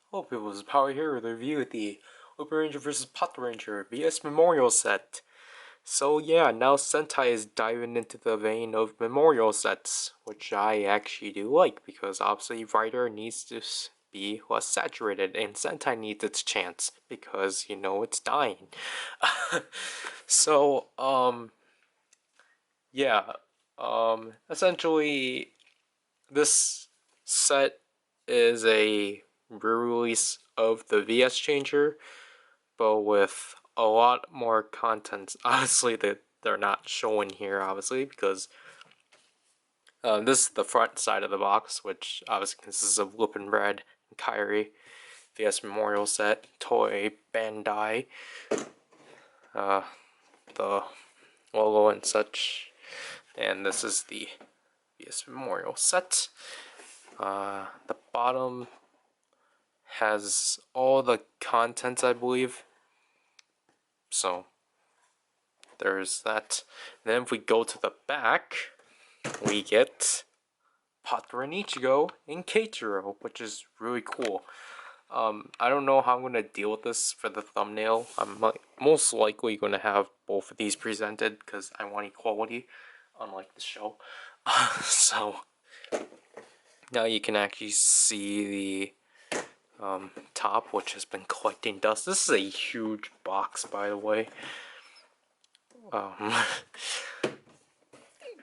Hello people, this is Power here with a review of the Lupinranger vs. Patranger VS Memorial Set. So yeah, now Sentai is diving into the vein of memorial sets, which I actually do like, because obviously Rider needs to be less saturated, and Sentai needs its chance, because, you know, it's dying. So, yeah, essentially, this set is a re-release of the VS Changer, but with a lot more content. Obviously, that they're not showing here, obviously, because this is the front side of the box, which obviously consists of Lupin Red and Kairi, VS Memorial Set, Toei Bandai, the logo and such, and this is the VS Memorial Set. The bottom has all the contents, I believe. So there's that. And then if we go to the back, we get Patranger Ichigo and Kaitou, which is really cool. I don't know how I'm going to deal with this for the thumbnail. I'm most likely going to have both of these presented because I want equality, unlike the show. So now you can actually see the top, which has been collecting dust. This is a huge box, by the way.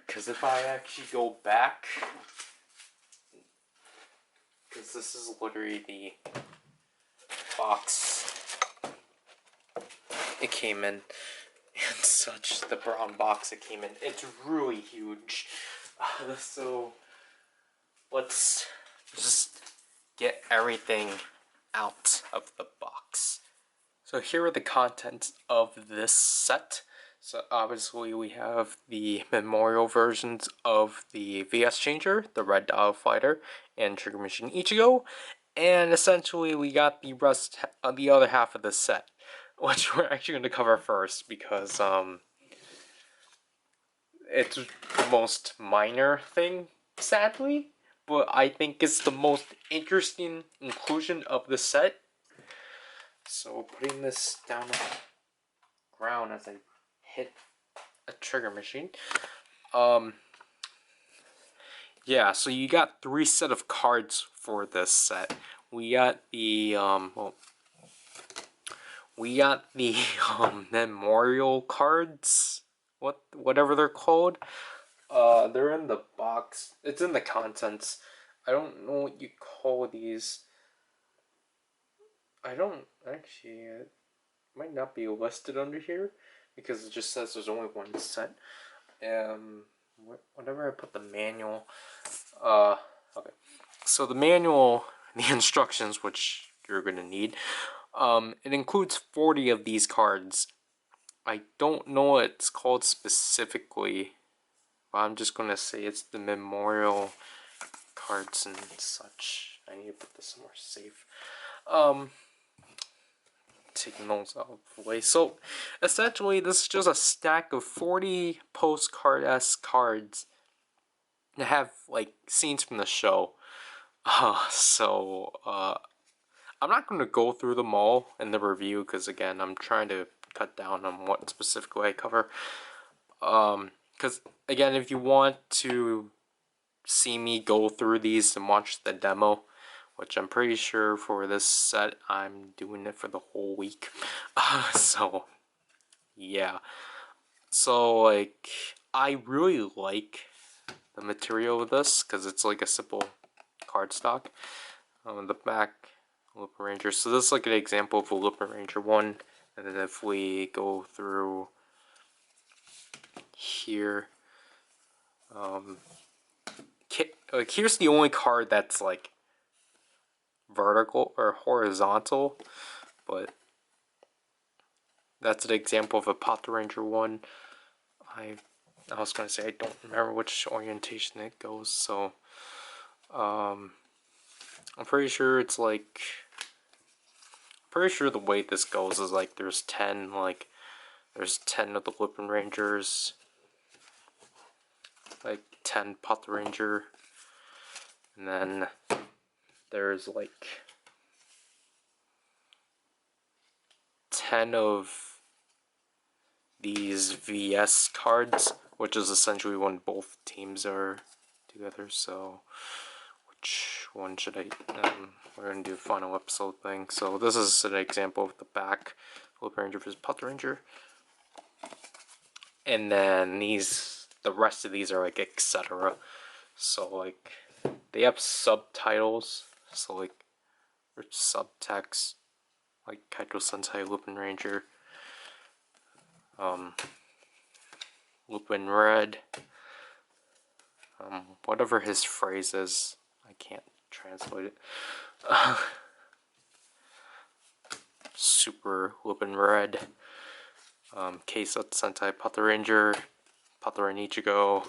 Because if I actually go back, because this is literally the box it came in, and such, the brown box it came in. It's really huge. So let's just get everything out of the box. So here are the contents of this set. So obviously we have the memorial versions of the VS Changer, the Red Dial Fighter, and Trigger Machine Ichigo, and essentially we got the rest, the other half of the set, which we're actually going to cover first because it's the most minor thing, sadly, but I think it's the most interesting inclusion of the set. So putting this down on the ground as I hit a trigger machine. Yeah, so you got 3 set of cards for this set. We got the memorial cards, whatever they're called. They're in the box. It's in the contents. I don't know what you call these. I don't actually. It might not be listed under here because it just says there's only one set. Whenever I put the manual, okay. So the manual, the instructions, which you're gonna need, it includes 40 of these cards. I don't know what it's called specifically, but I'm just gonna say it's the memorial cards and such. I need to put this somewhere safe. Taking those out of the way. So essentially this is just a stack of 40 postcard-esque cards that have like scenes from the show. I'm not going to go through them all in the review because again I'm trying to cut down on what specifically I cover. Because again, if you want to see me go through these and watch the demo, which I'm pretty sure for this set I'm doing it for the whole week. So yeah, so like I really like the material of this because it's like a simple cardstock. On the back, Lupinranger. So this is like an example of a Lupinranger one, and then if we go through here, like here's the only card that's like vertical or horizontal, but that's an example of a Patranger one. I was gonna say I don't remember which orientation it goes, so I'm pretty sure it's like the way this goes is like there's 10 of the Lupinrangers, like 10 Patranger, and then there's like 10 of these VS cards, which is essentially when both teams are together. So which one should I, we're going to do a final episode thing. So this is an example of the back, Lupinranger vs. Patranger. And then these, the rest of these are like etc. So like, they have subtitles, so like, or subtext, like Kaitou Sentai, Lupinranger, Lupin Red, whatever his phrase is, I can't translate it. Super Lupin Red, Keisatsu Sentai Patranger, Patranger,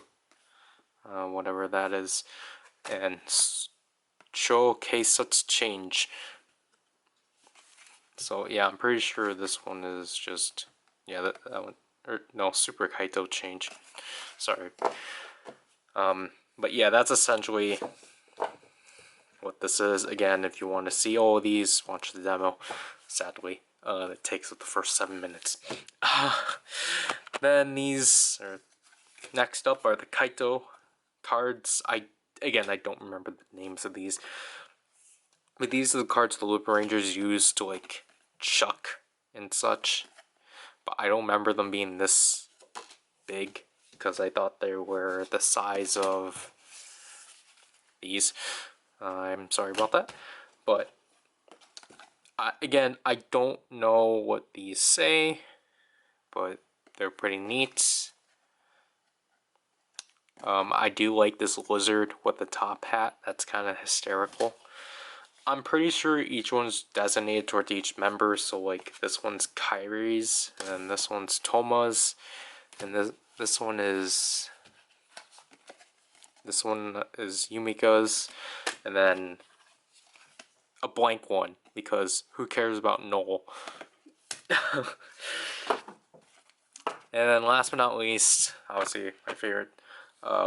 whatever that is, and Cho Keisatsu Change. So yeah, I'm pretty sure this one is just, yeah, that one, or no, Super Kaitou Change. Sorry. But yeah, that's essentially what this is. Again, if you want to see all of these, watch the demo. Sadly, it takes up the first 7 minutes. Then these are, next up are the Kaitou cards. I don't remember the names of these, but these are the cards the Lupinrangers use to like chuck and such. But I don't remember them being this big, because I thought they were the size of these. I'm sorry about that. But again, I don't know what these say, but they're pretty neat. I do like this lizard with the top hat. That's kind of hysterical. I'm pretty sure each one's designated towards each member. So like, this one's Kairi's, and this one's Toma's, and this one is Yumika's, and then a blank one, because who cares about Noel? And then last but not least, obviously my favorite,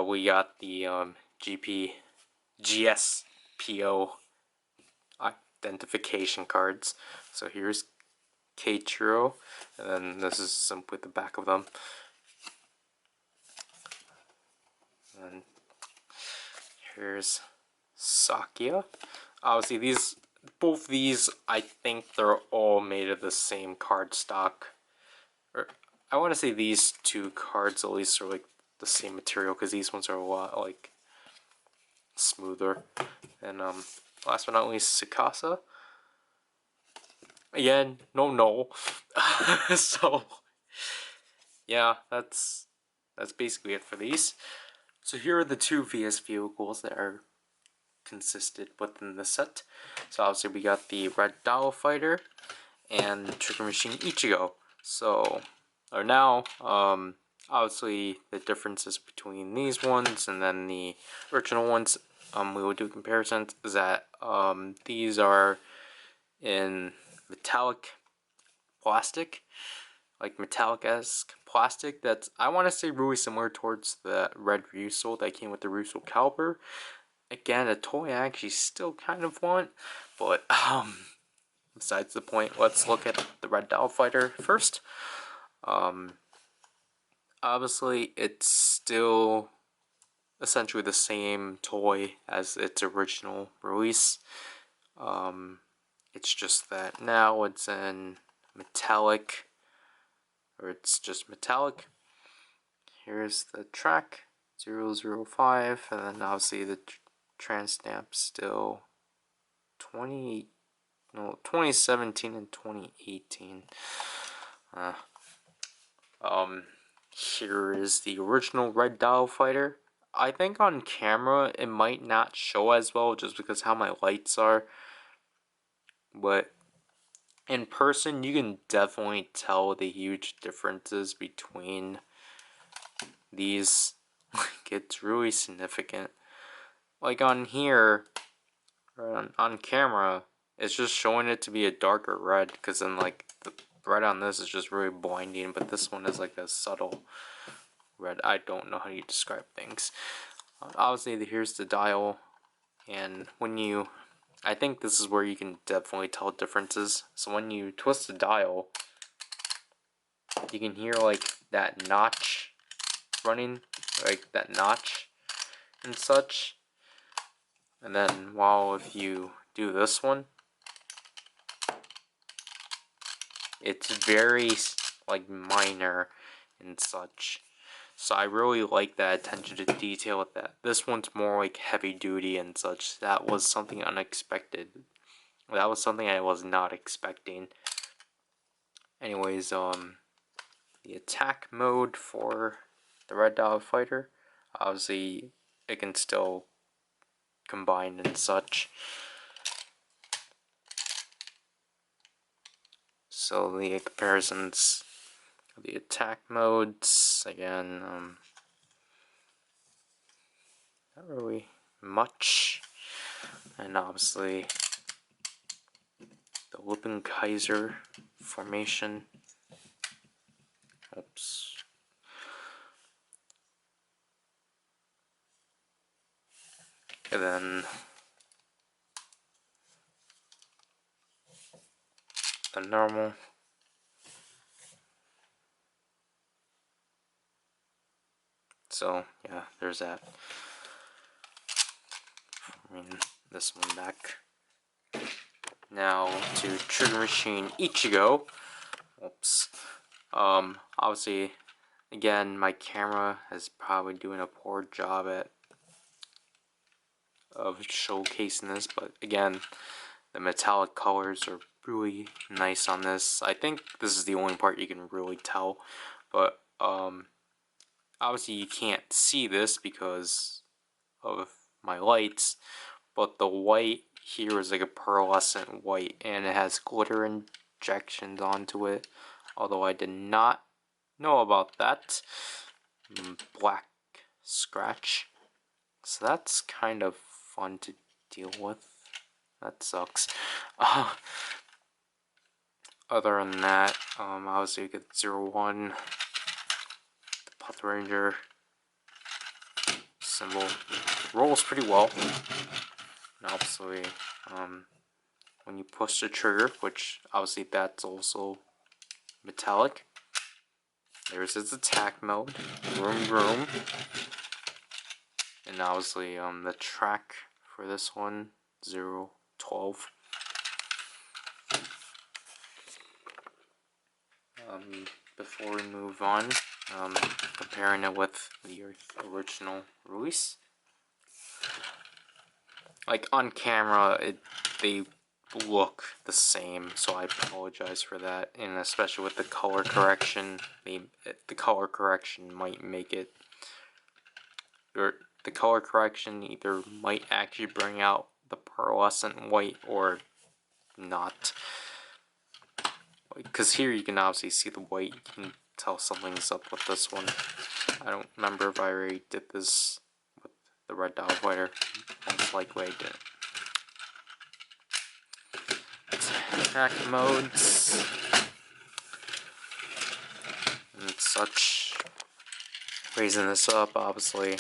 we got the GSPO identification cards. So here's Keiichiro, and then this is simply the back of them. And here's Sakia. Obviously both these, I think they're all made of the same card stock. Or I want to say these two cards at least are like the same material, because these ones are a lot like smoother. And last but not least, Tsukasa. Again, no. So yeah, that's basically it for these. So here are the two VS vehicles that are consisted within the set. So obviously we got the Red Doll Fighter and Trigger Machine Ichigo. So now, obviously the differences between these ones and then the original ones, we will do comparisons, is that these are in metallic plastic, like metallic-esque plastic that's, I want to say, really similar towards the red Ryuso that came with the Ryuso caliber. Again, a toy I actually still kind of want, but besides the point, let's look at the Red Doll Fighter first. Obviously, it's still essentially the same toy as its original release. It's just that now it's in metallic, or it's just metallic. Here's the track, 005, and then obviously the trans stamp still 2017 and 2018. Here is the original Red Doll Fighter. I think on camera it might not show as well just because how my lights are, but in person you can definitely tell the huge differences between these. Like, it's really significant. Like on here, or on camera, it's just showing it to be a darker red, because then like the red on this is just really blinding, but this one is like a subtle red. I don't know how you describe things. Obviously here's the dial, and I think this is where you can definitely tell differences. So when you twist the dial, you can hear like that notch running, like that notch and such. And then while if you do this one, it's very like minor and such. So I really like that attention to detail with that. This one's more like heavy duty and such. That was something unexpected. That was something I was not expecting. Anyways, the attack mode for the Red Dog Fighter, obviously it can still combine and such. So the comparisons of the attack modes, again, not really much. And obviously the Lupinranger formation. Oops. And then the normal. So yeah, there's that. I mean, this one back. Now to Trigger Machine Ichigo. Oops. Obviously, again, my camera is probably doing a poor job of showcasing this, but again, the metallic colors are really nice on this. I think this is the only part you can really tell, but obviously you can't see this because of my lights, but the white here is like a pearlescent white, and it has glitter injections onto it, although I did not know about that. Black scratch, so that's kind of fun to deal with. That sucks. Other than that, obviously you get 01, the Patranger symbol rolls pretty well. And obviously, when you push the trigger, which obviously that's also metallic, there's its attack mode, vroom vroom. And obviously, the track for this one, 012. Before we move on, comparing it with the original release. Like on camera, they look the same, so I apologize for that. And especially with the color correction, the color correction might make it, or the color correction either might actually bring out the pearlescent white or not. Because here you can obviously see the white, you can tell something's up with this one. I don't remember if I already did this with the Red Dog Fighter. Most likely I did. Attack modes and such. Raising this up, obviously,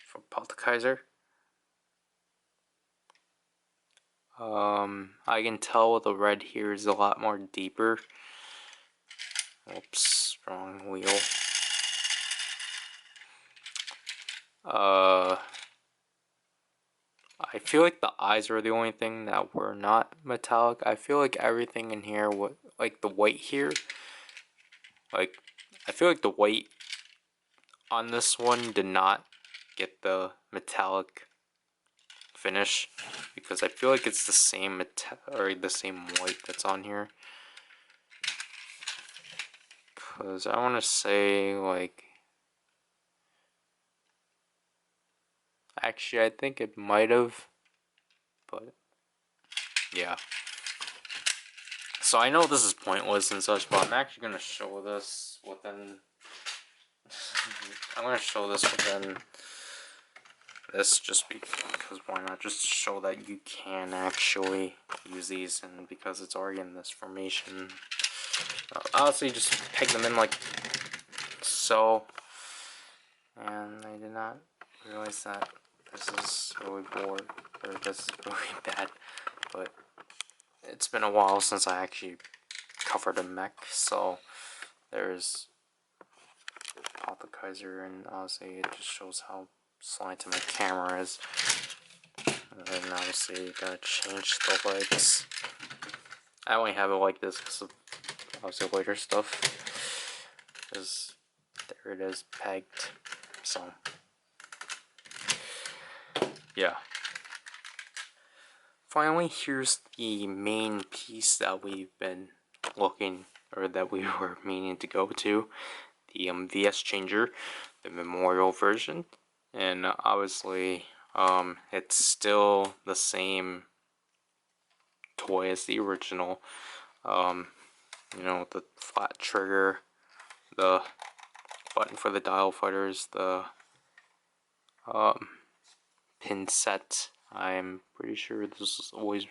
from Patranger. I can tell the red here is a lot more deeper. Oops, wrong wheel. I feel like the eyes are the only thing that were not metallic. I feel like everything in here, like the white here, like I feel like the white on this one did not get the metallic finish, because I feel like it's the same the same white that's on here. Because I want to say, like, actually I think it might have, but yeah. So I know this is pointless and such, but I'm actually going to show this within I'm going to show this within this, just because why not, just to show that you can actually use these, and because it's already in this formation, honestly just peg them in like so. And I did not realize that this is really bored, or this is really bad, but it's been a while since I actually covered a mech, so there's Patranger, and obviously it just shows how slanted my camera is. And then obviously you gotta change the legs. I only have it like this because of obviously later stuff. Because there it is, pegged. So yeah. Finally, here's the main piece that we've been looking, or that we were meaning to go to. The VS Changer, the memorial version. And obviously, it's still the same toy as the original. You know, the flat trigger, the button for the dial fighters, the pin set. I'm pretty sure this is always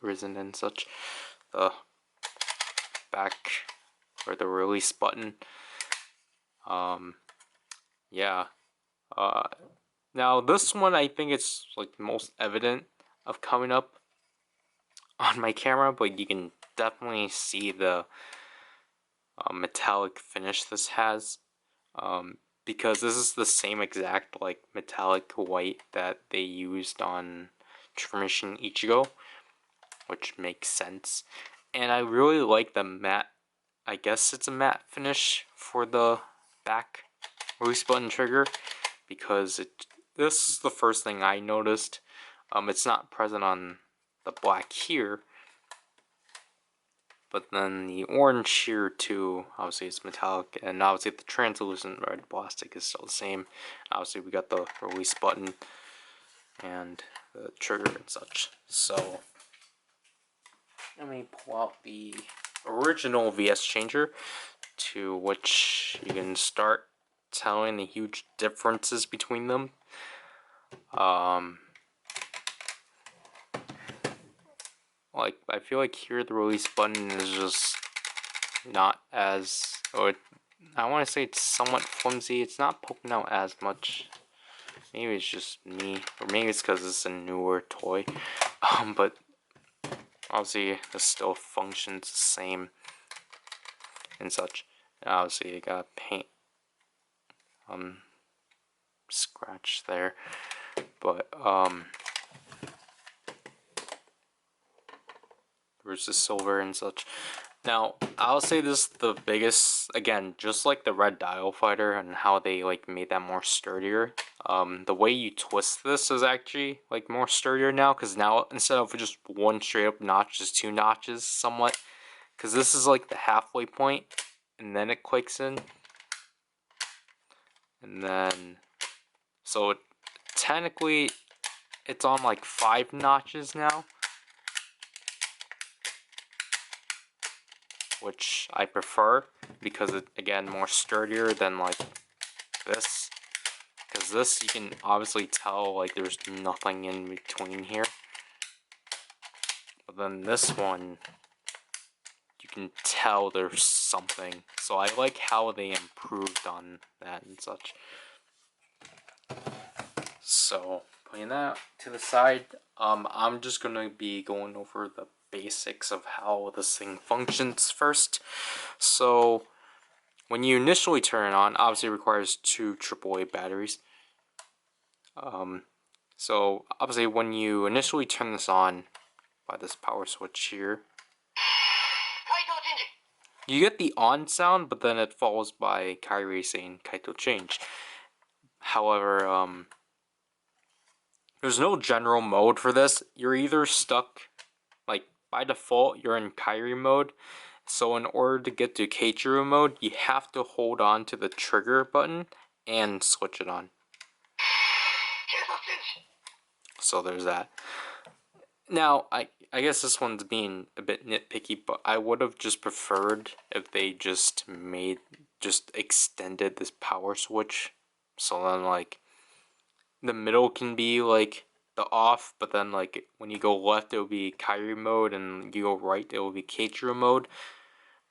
risen and such. The back or the release button. Yeah. Now this one I think it's like the most evident of coming up on my camera, but you can definitely see the metallic finish this has. Because this is the same exact like metallic white that they used on Transmission Ichigo, which makes sense. And I really like the matte, I guess it's a matte finish for the back release button trigger, because this is the first thing I noticed. It's not present on the black here, but then the orange here too, obviously it's metallic, and obviously the translucent red plastic is still the same. Obviously we got the release button and the trigger and such. So let me pull out the original VS Changer, to which you can start telling the huge differences between them. Like, I feel like here the release button is just not as, or I want to say it's somewhat flimsy. It's not poking out as much. Maybe it's just me, or maybe it's because it's a newer toy. But obviously this still functions the same and such. And obviously you got paint scratch there, but versus silver and such. Now, I'll say this is the biggest, again, just like the red dial fighter and how they like made that more sturdier. The way you twist this is actually like more sturdier now, because now instead of just one straight up notch, just two notches somewhat. Because this is like the halfway point, and then it clicks in. And then, so technically it's on like 5 notches now, which I prefer because it, again, more sturdier than like this. Because this, you can obviously tell like there's nothing in between here. But then this one, you can tell there's something. So I like how they improved on that and such. So putting that to the side, I'm just gonna be going over the basics of how this thing functions first. So when you initially turn it on, obviously it requires 2 AAA batteries. So obviously when you initially turn this on by this power switch here, you get the on sound, but then it follows by Kairi saying Kaitou change. However, there's no general mode for this. You're either stuck, like by default, you're in Kairi mode. So in order to get to Keiichiro mode, you have to hold on to the trigger button and switch it on. So there's that. Now, I guess this one's being a bit nitpicky, but I would have just preferred if they just extended this power switch. So then, like, the middle can be, like, the off, but then, like, when you go left, it will be Kairi mode, and you go right, it will be Keiichiro mode.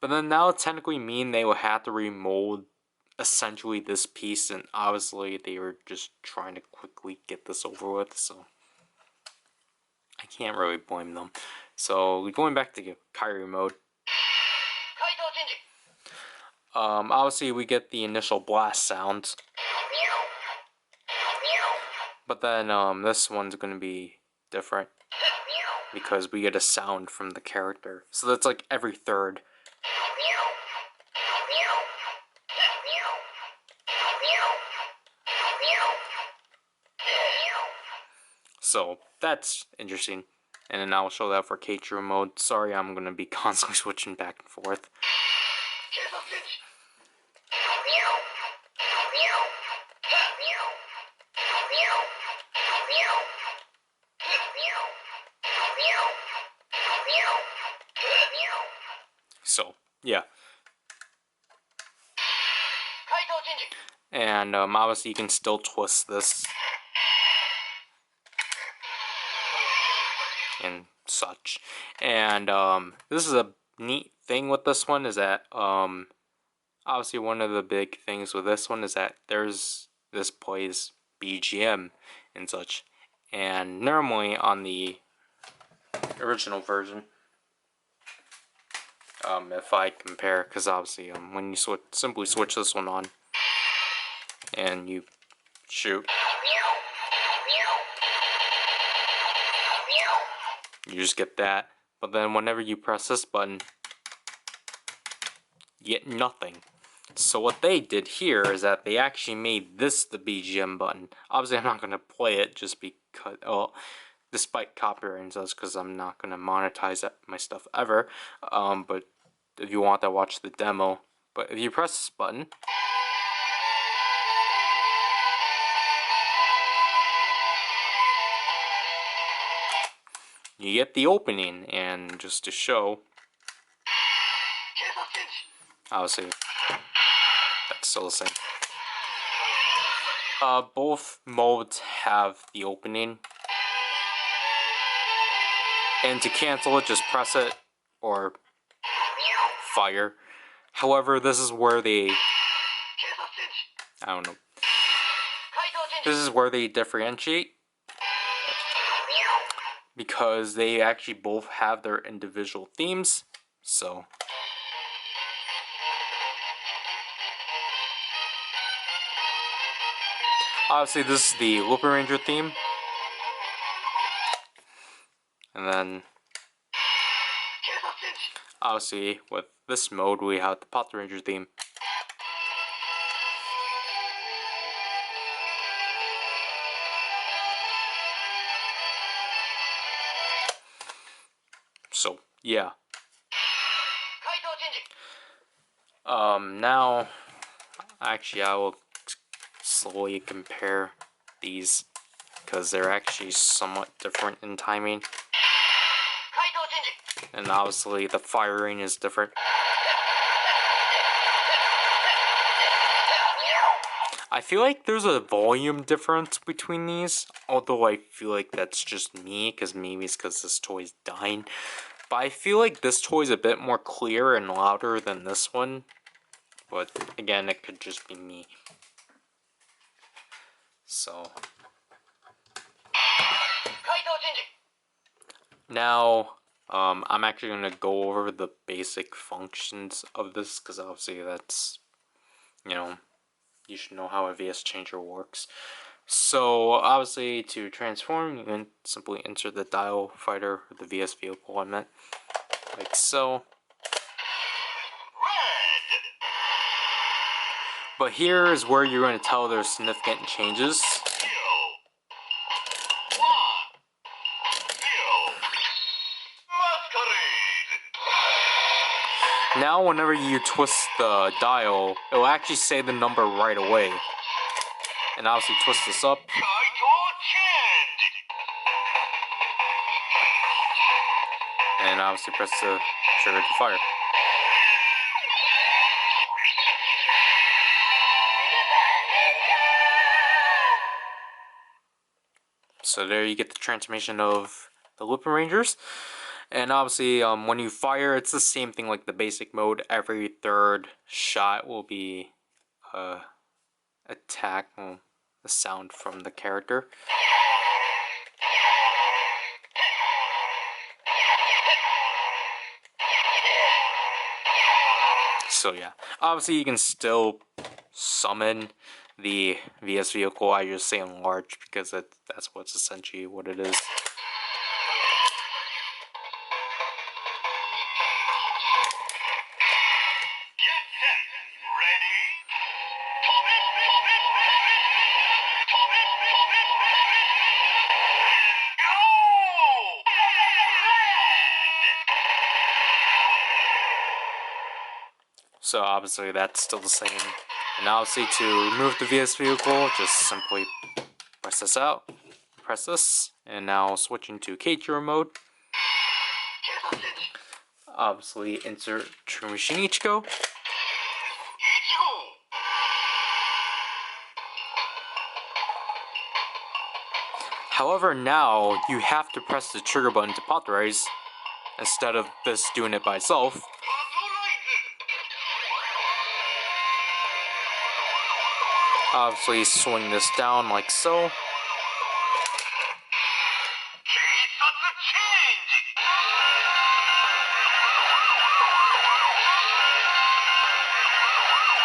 But then that would technically mean they would have to remold essentially this piece, and obviously they were just trying to quickly get this over with, so I can't really blame them. So going back to Kairi mode, Obviously we get the initial blast sounds, but then this one's gonna be different because we get a sound from the character. So that's like every third. So that's interesting. And then I'll show that for Kaitou mode. Sorry, I'm gonna be constantly switching back and forth. So, yeah. And obviously you can still twist this and such. And this is a neat thing with this one is that obviously one of the big things with this one is that this plays BGM and such. And normally on the original version, if I compare, because obviously when you simply switch this one on and you shoot, you just get that. But then whenever you press this button, you get nothing. So what they did here is that they actually made this the BGM button. Obviously I'm not going to play it just because, well, despite copyright and such, because I'm not going to monetize my stuff ever. But if you want to watch the demo. But if you press this button, you get the opening. And just to show, obviously that's still the same. Both modes have the opening. And to cancel it, just press it or fire. However, this is where they, I don't know. This is where they differentiate, because they actually both have their individual themes. So obviously this is the Lupinranger theme. And then obviously with this mode we have the Patranger theme. So yeah. Now actually I will slowly compare these because they're actually somewhat different in timing. And obviously the firing is different. I feel like there's a volume difference between these, although I feel like that's just me, because maybe it's because this toy's dying. But I feel like this toy's a bit more clear and louder than this one. But again, it could just be me. So now I'm actually going to go over the basic functions of this, because obviously that's, you know, you should know how a VS changer works. So obviously to transform, you can simply insert the dial fighter or the VS vehicle I meant, like so. But here is where you're going to tell there's significant changes. Now whenever you twist the dial, it will actually say the number right away. And obviously twist this up. And obviously press the trigger to fire. So there you get the transformation of the Lupinrangers. And obviously when you fire, it's the same thing like the basic mode. Every third shot will be attack, the sound from the character. So yeah. Obviously, you can still summon the VS vehicle. I just say enlarge because that's what's essentially what it is. So obviously that's still the same. And obviously to remove the VS vehicle, just simply press this out, press this, and now switching to Kaitou mode. Obviously insert True Machine Ichigo. However, now you have to press the trigger button to Patranger instead of this doing it by itself. Obviously swing this down like so.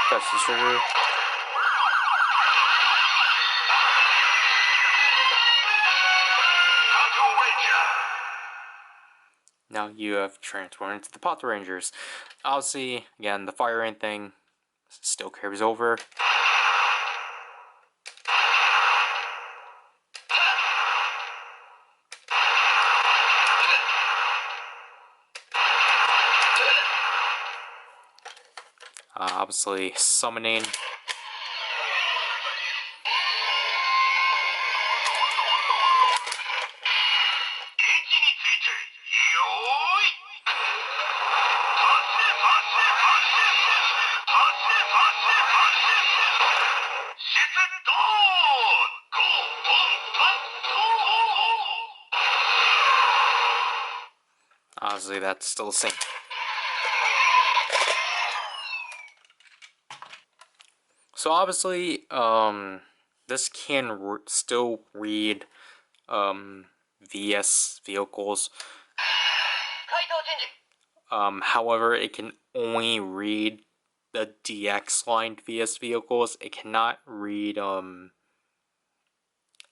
Press the trigger. Now you have transformed into the Patrangers. Obviously, again, the firing thing still carries over. Obviously, summoning. Obviously, that's still the same. So obviously, this can still read VS vehicles. However, it can only read the DX lined VS vehicles. It cannot read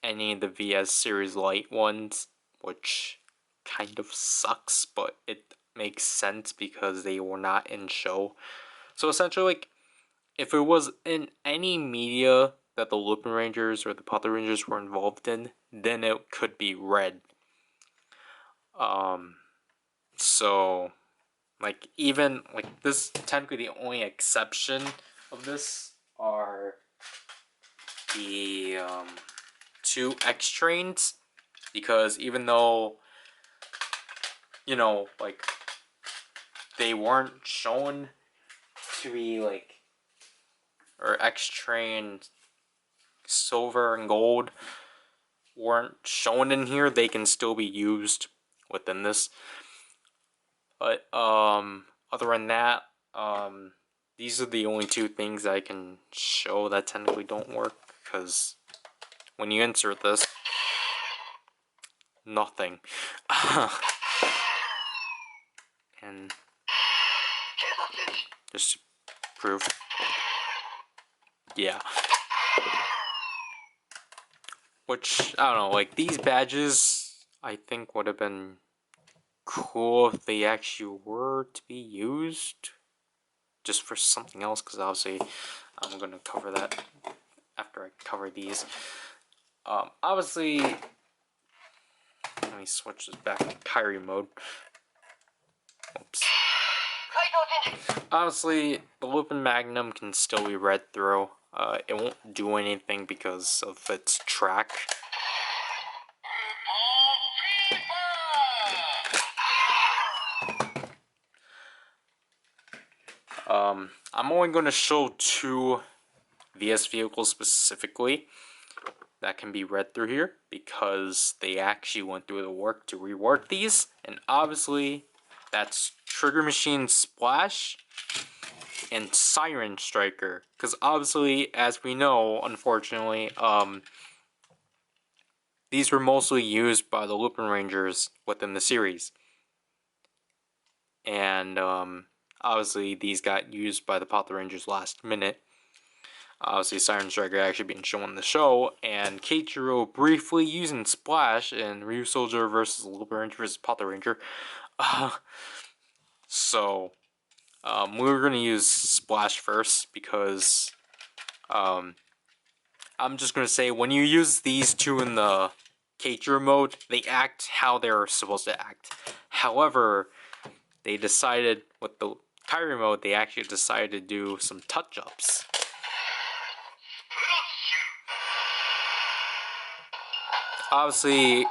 any of the VS series light ones, which kind of sucks, but it makes sense because they were not in show. So essentially, like, if it was in any media that the Lupinrangers or the Patrangers were involved in, then it could be read. So, like, even, like, this, technically the only exception of this are the, 2 X-Trains, because even though, you know, like, they weren't shown to be, like, or X-Train Silver and Gold weren't shown in here, they can still be used within this. But other than that, these are the only 2 things I can show that technically don't work, because when you insert this, nothing. And just to prove, yeah. Which, I don't know, like, these badges, I think would have been cool if they actually were to be used just for something else, because obviously I'm going to cover that after I cover these. Obviously, let me switch this back to Kyrie mode. Oops. Obviously, the Lupin Magnum can still be read through. It won't do anything because of its track. I'm only going to show 2 VS vehicles specifically that can be read through here, because they actually went through the work to rework these, and obviously that's Trigger Machine Splash and Siren Striker, because obviously, as we know, unfortunately, these were mostly used by the Lupinrangers within the series. And Obviously, these got used by the Patrangers last minute. Obviously, Siren Striker actually being shown in the show, and Keiichiro briefly using Splash in Ryu Soldier versus Lupinranger versus Patranger. So, we're gonna use Splash first because I'm just gonna say when you use these two in the Keiichiro mode, they act how they're supposed to act. However, they decided with the Kairi mode, they actually decided to do some touch-ups. Obviously,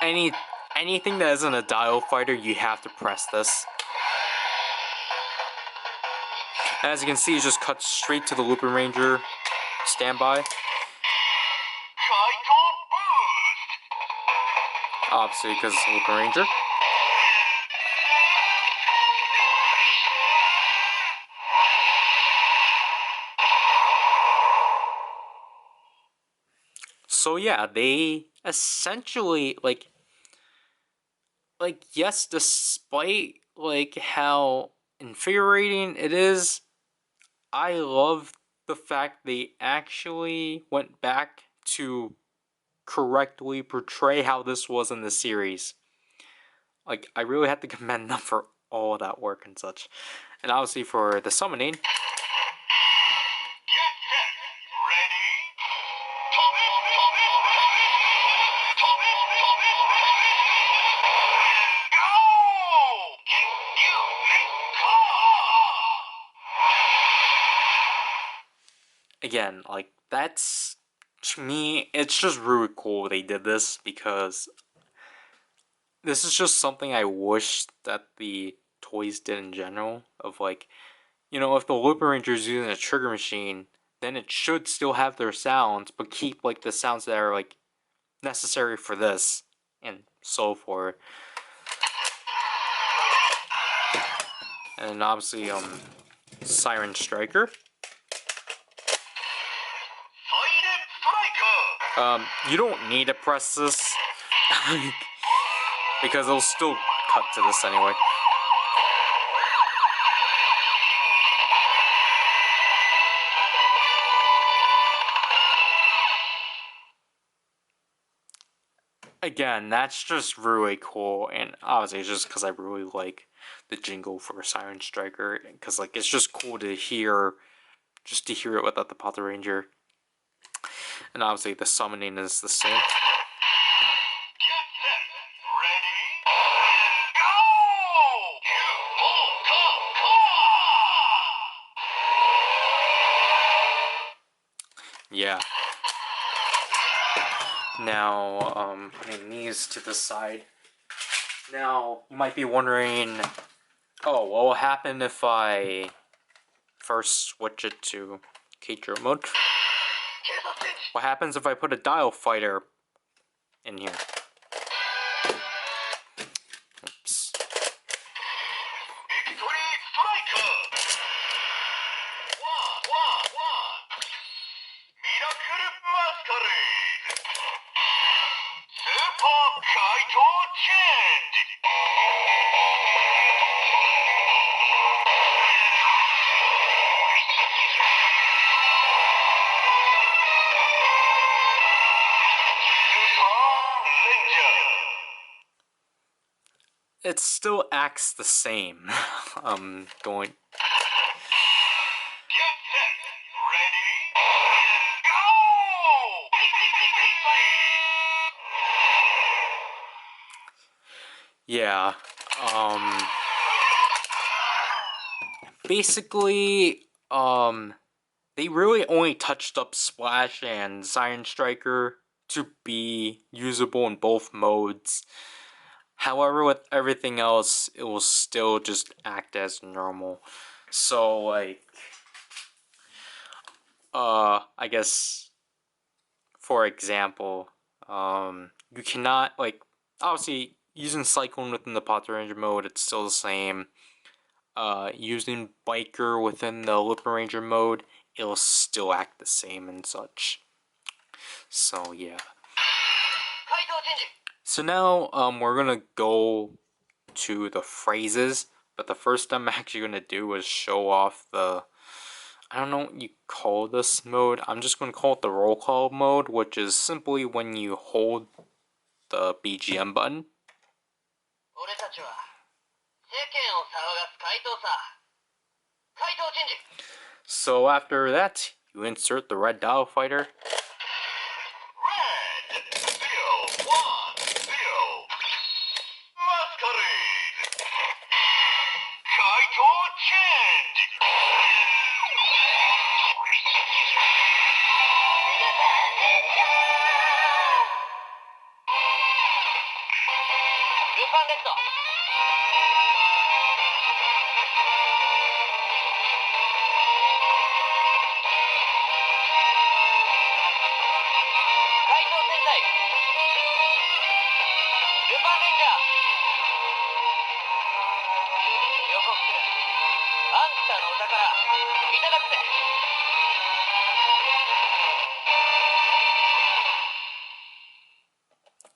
anything that isn't a dial fighter, you have to press this. As you can see, it just cuts straight to the Lupinranger standby. Obviously, because it's Lupinranger. So yeah, they essentially like yes, despite like how infuriating it is, I love the fact they actually went back to correctly portray how this was in the series. Like, I really have to commend them for all that work and such. And obviously for the summoning, again, like, that's, to me, it's just really cool they did this, because this is just something I wish that the toys did in general, of like, you know, if the Lupinranger is using a trigger machine, then it should still have their sounds, but keep like the sounds that are like necessary for this, and so forth. And obviously, Siren Striker. You don't need to press this because it'll still cut to this anyway. Again, that's just really cool, and obviously it's just because I really like the jingle for Siren Striker, because like it's just cool to hear, just to hear it without the Patranger. And obviously the summoning is the same. Yeah. Now, putting these to the side. Now, you might be wondering, oh, what will happen if I first switch it to Keiichiro mode? What happens if I put a dial fighter in here? Oops. It still acts the same. Going. Yeah. Basically, they really only touched up Splash and Siren Striker to be usable in both modes. However, with everything else, it will still just act as normal. So, like, I guess, for example, you cannot, like, obviously, using Cyclone within the Patranger mode, it's still the same. Using Biker within the Lupinranger mode, it'll still act the same and such. So, yeah. So now, we're gonna go to the phrases, but the first thing I'm actually gonna do is show off the, I don't know what you call this mode. I'm just gonna call it the roll call mode, which is simply when you hold the BGM button. So after that, you insert the red dial fighter.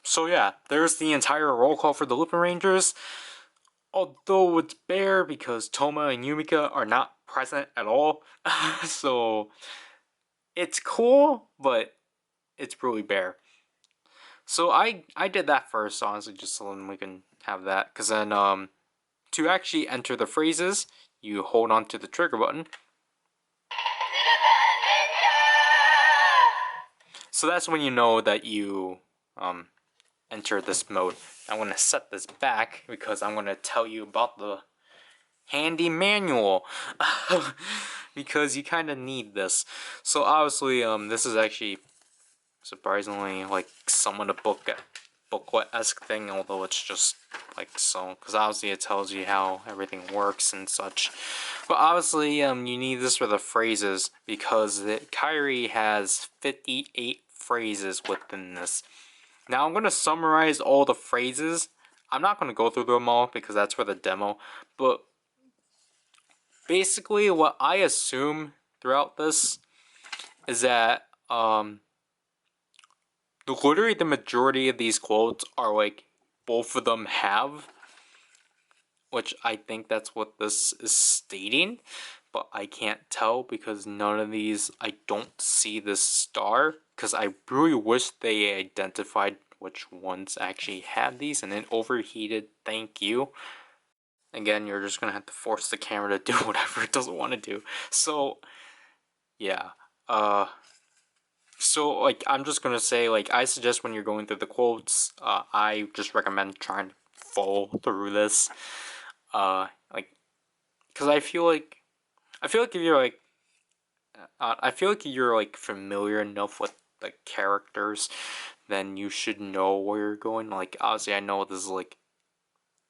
So yeah, there's the entire roll call for the Lupinrangers. Although it's bare because Toma and Yumika are not present at all. So it's cool, but it's really bare. So I did that first, honestly, just so then we can have that. Because then to actually enter the phrases, you hold on to the trigger button. So that's when you know that you enter this mode. I'm going to set this back because I'm going to tell you about the handy manual because you kind of need this. So obviously this is actually surprisingly like somewhat a booklet-esque thing, although it's just like so, because obviously it tells you how everything works and such. But obviously you need this for the phrases because Kairi has 58 phrases within this. Now I'm going to summarize all the phrases. I'm not going to go through them all because that's for the demo, but basically what I assume throughout this is that literally the majority of these quotes are like both of them have, which I think that's what this is stating, but I can't tell because none of these, I don't see this star, because I really wish they identified which ones actually had these, and then overheated, thank you. Again, you're just gonna have to force the camera to do whatever it doesn't want to do. So yeah, so like I'm just gonna say, like, I suggest when you're going through the quotes, I just recommend trying to follow through this, like, because I feel like if you're like I feel like you're like familiar enough with the characters, then you should know where you're going. Like obviously I know this is like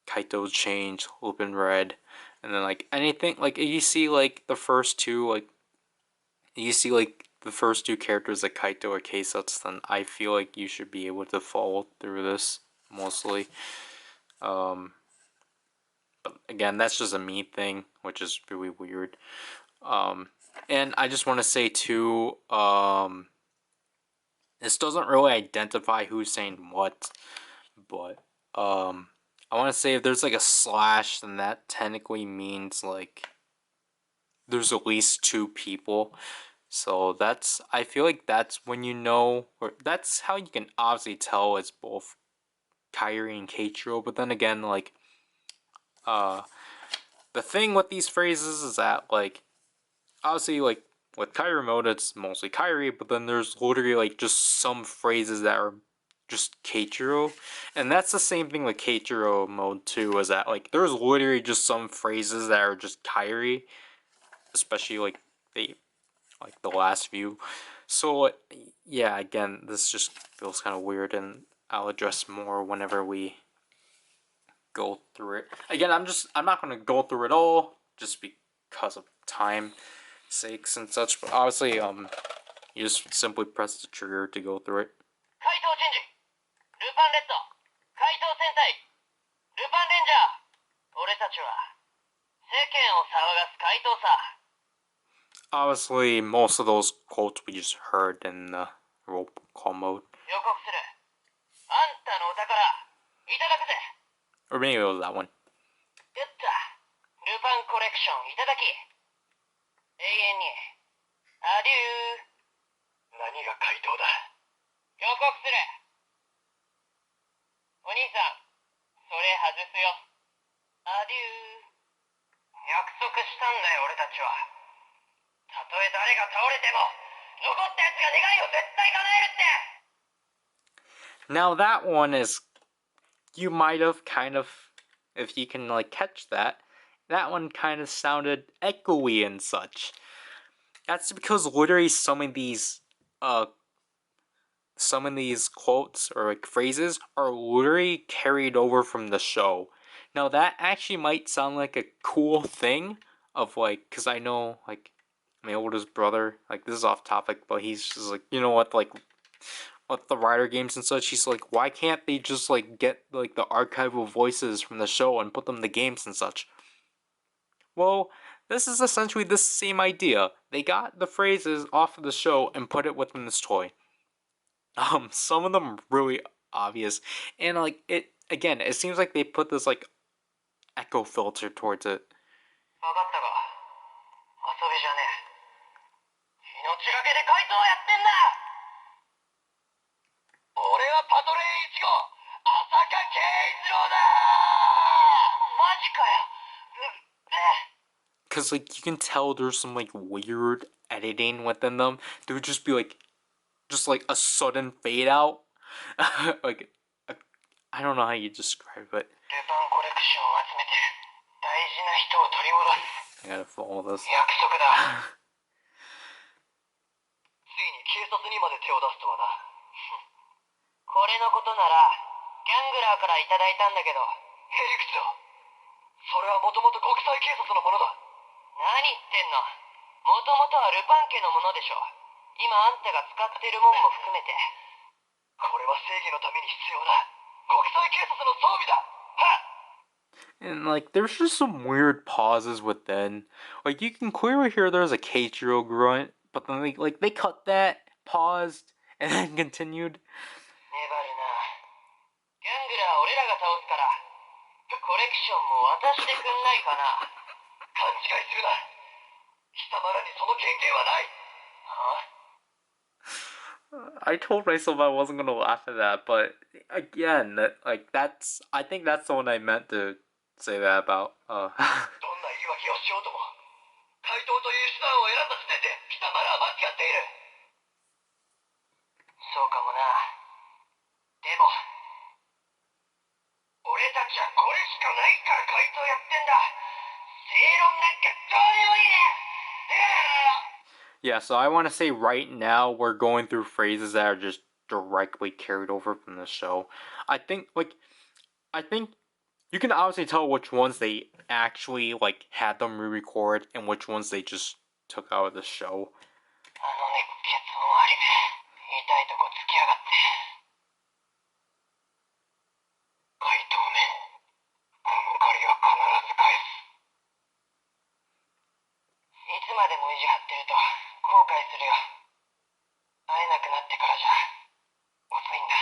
Kaito's change, Lupin Red, and then like anything like you see like the first two characters like Kaitou or Keisatsu, then I feel like you should be able to follow through this mostly. But again, that's just a me thing, which is really weird. And I just want to say too, this doesn't really identify who's saying what, but I want to say if there's like a slash, then that technically means like there's at least two people. So that's, I feel like that's when you know, or that's how you can obviously tell it's both Kairi and Keiichiro. But then again, like, the thing with these phrases is that, like, obviously, like, with Kairi mode, it's mostly Kairi, but then there's literally, like, just some phrases that are just Keiichiro. And that's the same thing with Keiichiro mode, too, is that, like, there's literally just some phrases that are just Kairi, especially, like, the last view. So yeah, again, this just feels kind of weird, and I'll address more whenever we go through it. Again, I'm not gonna go through it all just because of time sakes and such. But obviously, you just simply press the trigger to go through it. Obviously, most of those quotes we just heard in the roll call mode. Or maybe it was that one. クションいただき、永遠にアデュー。何が回答だ。予告する。お兄さん、それ外すよ。アデュー。約束したんだよ、俺たちは。たとえ誰が倒れても残ったやつが願いを絶対叶えるって。 Now that one is, you might have kind of, if you can like catch that, that one kind of sounded echoey and such. That's because literally some of these quotes or like phrases are literally carried over from the show. Now that actually might sound like a cool thing of like, cause I know like my oldest brother, like this is off topic, but he's just like, you know what, like with the Rider games and such, he's like, why can't they just like get like the archival voices from the show and put them in the games and such? Well, this is essentially the same idea. They got the phrases off of the show and put it within this toy. Some of them are really obvious, and like it again, it seems like they put this like echo filter towards it. 分かったか。遊びじゃねえ。命がけで怪盗をやってんだ。俺はパトレイン1号浅香圭一郎だ。マジかよ。Cause like you can tell there's some like weird editing within them. There would just be like, just like a sudden fade out, like I don't know how you describe it. ルパンコレクションを集めて大事な人を取り戻す。 I gotta follow this. 約束だ。ついに警察にまで手を出すとはな。これのことならギャングラーからいただいたんだけど。ヘリクツよ、それはもともと国際警察のものだ。何言ってんの。もともとはルパン家のものでしょ。今あんたが使ってるもんも含めて。これは正義のために必要な国際警察の装備だ。はっ。 And like there's just some weird pauses within. Like you can clearly hear there's a Keiichiro grunt, but then they cut that, paused, and then continued. 粘るな。ギャングラー俺らが倒すからコレクションも渡してくんないかな。勘違いするな。貴様らにその権限はない。はあ。 I told myself I wasn't gonna laugh at that, but again, I think that's the one I meant to say that about. どんな言い訳をしようとも怪盗という手段を選んだ時点で貴様らは間違っている。そうかもな。でも俺たちはこれしかないから怪盗やってんだ。正論なんかどうでもいいね。Yeah, so I want to say right now we're going through phrases that are just directly carried over from the show. I think you can obviously tell which ones they actually like had them re-record and which ones they just took out of the show. あの熱血終わりで痛いとこつきやがって。怪盗め、この借りは必ず返す。いつまでも意地張ってると後悔するよ。会えなくなってからじゃ遅いんだ。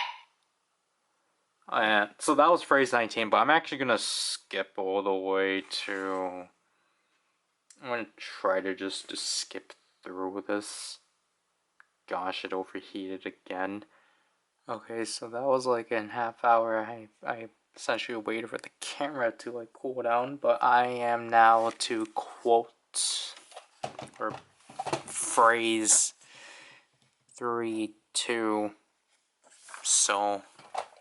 So that was phrase 19, but I'm actually gonna skip all the way to. I'm gonna try to just skip through this. Gosh, it overheated again. Okay, so that was like in half hour. I essentially waited for the camera to like cool down, but I am now to quote or phrase 3, 2. So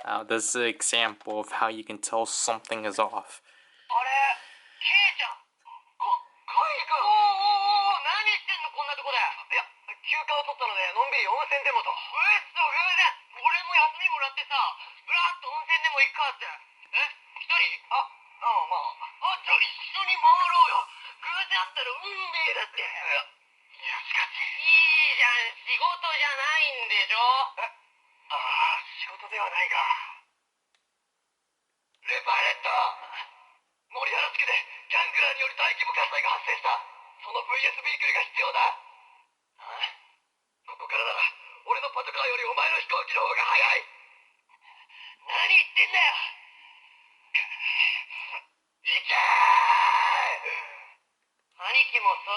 now this is an example of how you can tell something is off. あれ、ケイちゃん。カイ君。おー、何してんのこんなとこで。いや、休暇を取ったのでのんびり温泉でもと。うっそ、偶然。俺も休みもらってさ、ぶらっと温泉でも行くかって。一人？まあ。じゃあ一緒に回ろうよ。偶然会ったら運命だって。いや、しかし。いいじゃん、仕事じゃないんでしょ。仕事ではないが。レパレット。森原地区でギャングラーによる大規模火災が発生した。その VS ビークルが必要だ。ここからなら俺のパトカーよりお前の飛行機の方が早い。何言ってんだよ。行けー。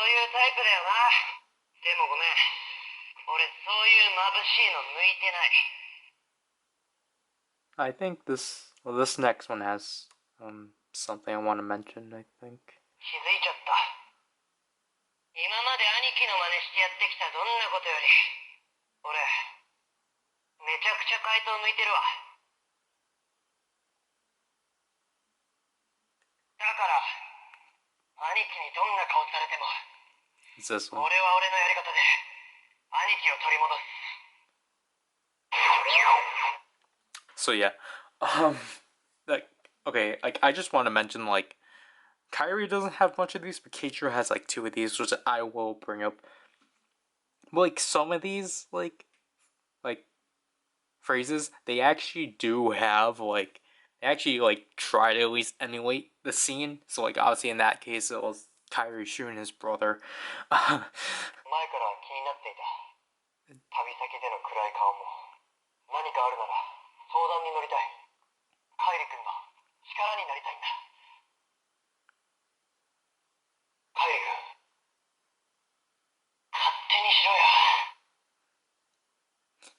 いうタイプだよな。でもごめん。俺そういう眩しいの向いてない。I think this next one has something I want to mention. I think. 気づいちゃった。今まで兄貴の真似してやってきたどんなことより、俺、めちゃくちゃ怪盗向いてるわ。だから、兄貴にどんな顔されても、It's this 俺 one. は俺のやり方で、兄貴を取り戻す。So yeah, like okay, like I just want to mention like Kyrie doesn't have much of these, but Keiichiro has like 2 of these, which I will bring up. But like some of these like phrases, they actually do have like they actually like try to at least emulate the scene. So like obviously in that case it was Kyrie shooting his brother. 前から気になっていた。旅先での暗い顔も、何かあるなら相談に乗りたい。カイリ君の力になりたいんだ。カイリ君、勝手にしろよ。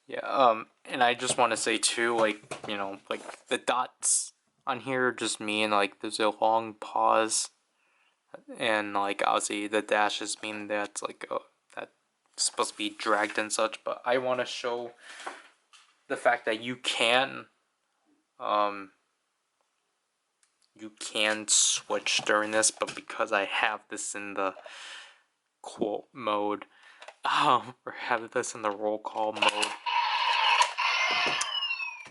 Yeah, and I just want to say too, like, you know, like the dots on here just mean like there's a long pause, and like obviously the dashes mean that's like that's supposed to be dragged and such. But I want to show the fact that you can switch during this, but because I have this in the quote mode, or have this in the roll call mode.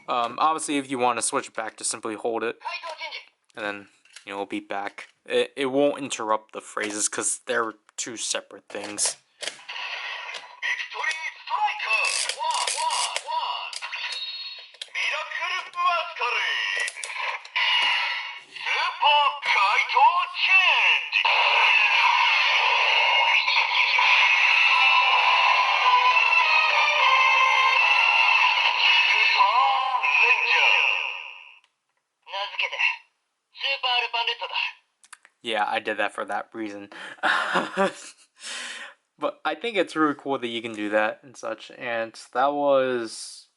Obviously, if you want to switch back, just simply hold it, and then it'll be back. It won't interrupt the phrases because they're 2 separate things. Yeah, I did that for that reason. But I think it's really cool that you can do that and such. And that was,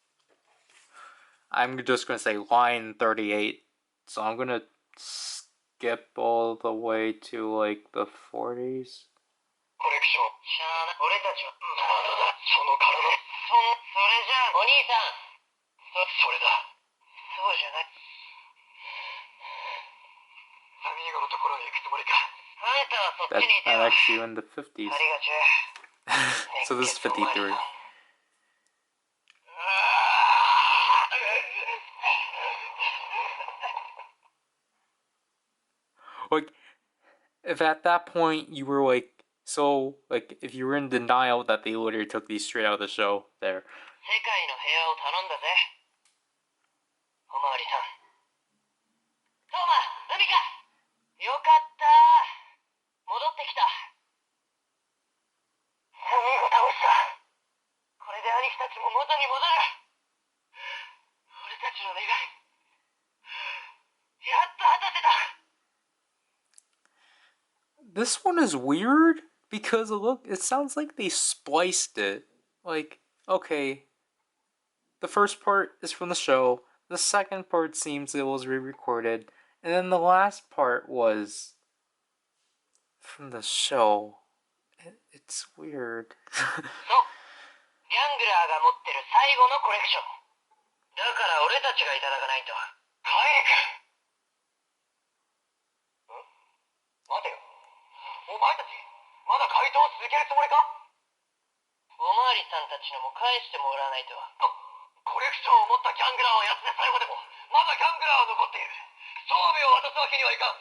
I'm just going to say line 38. So I'm going to skip all the way to like the 40s. コレクション。しゃあな、俺たちは、その体。それじゃあ、お兄さん。それだ。そうじゃない。サミーゴのところに行くつもりか。あんたはそっちにいてよ。That's actually in the 50s. ありがちゅ。So this is 53. Like, if at that point you were like, so, like, if you were in denial that they literally took these straight out of the show, there. 世界の平和を頼んだぜ。おまわりさん。トーマ、海か。よかった。戻ってきた。サミーゴ倒した。これで兄貴たちも元に戻る。俺たちの願い、やっと果たせた。This one is weird because look, it sounds like they spliced it. Like, okay, the first part is from the show, the second part seems it was re-recorded, and then the last part was from the show. It's weird. そう、ギャングラーが持ってる最後のコレクション。だから俺たちがいただかないと。カイリ君。待てよ。お前たち、まだ怪盗を続けるつもりか？おまわりさんたちのも返してもらわないと。コレクションを持ったギャングラーをやつで最後でも、まだギャングラーは残っている。装備を渡すわけにはいかん。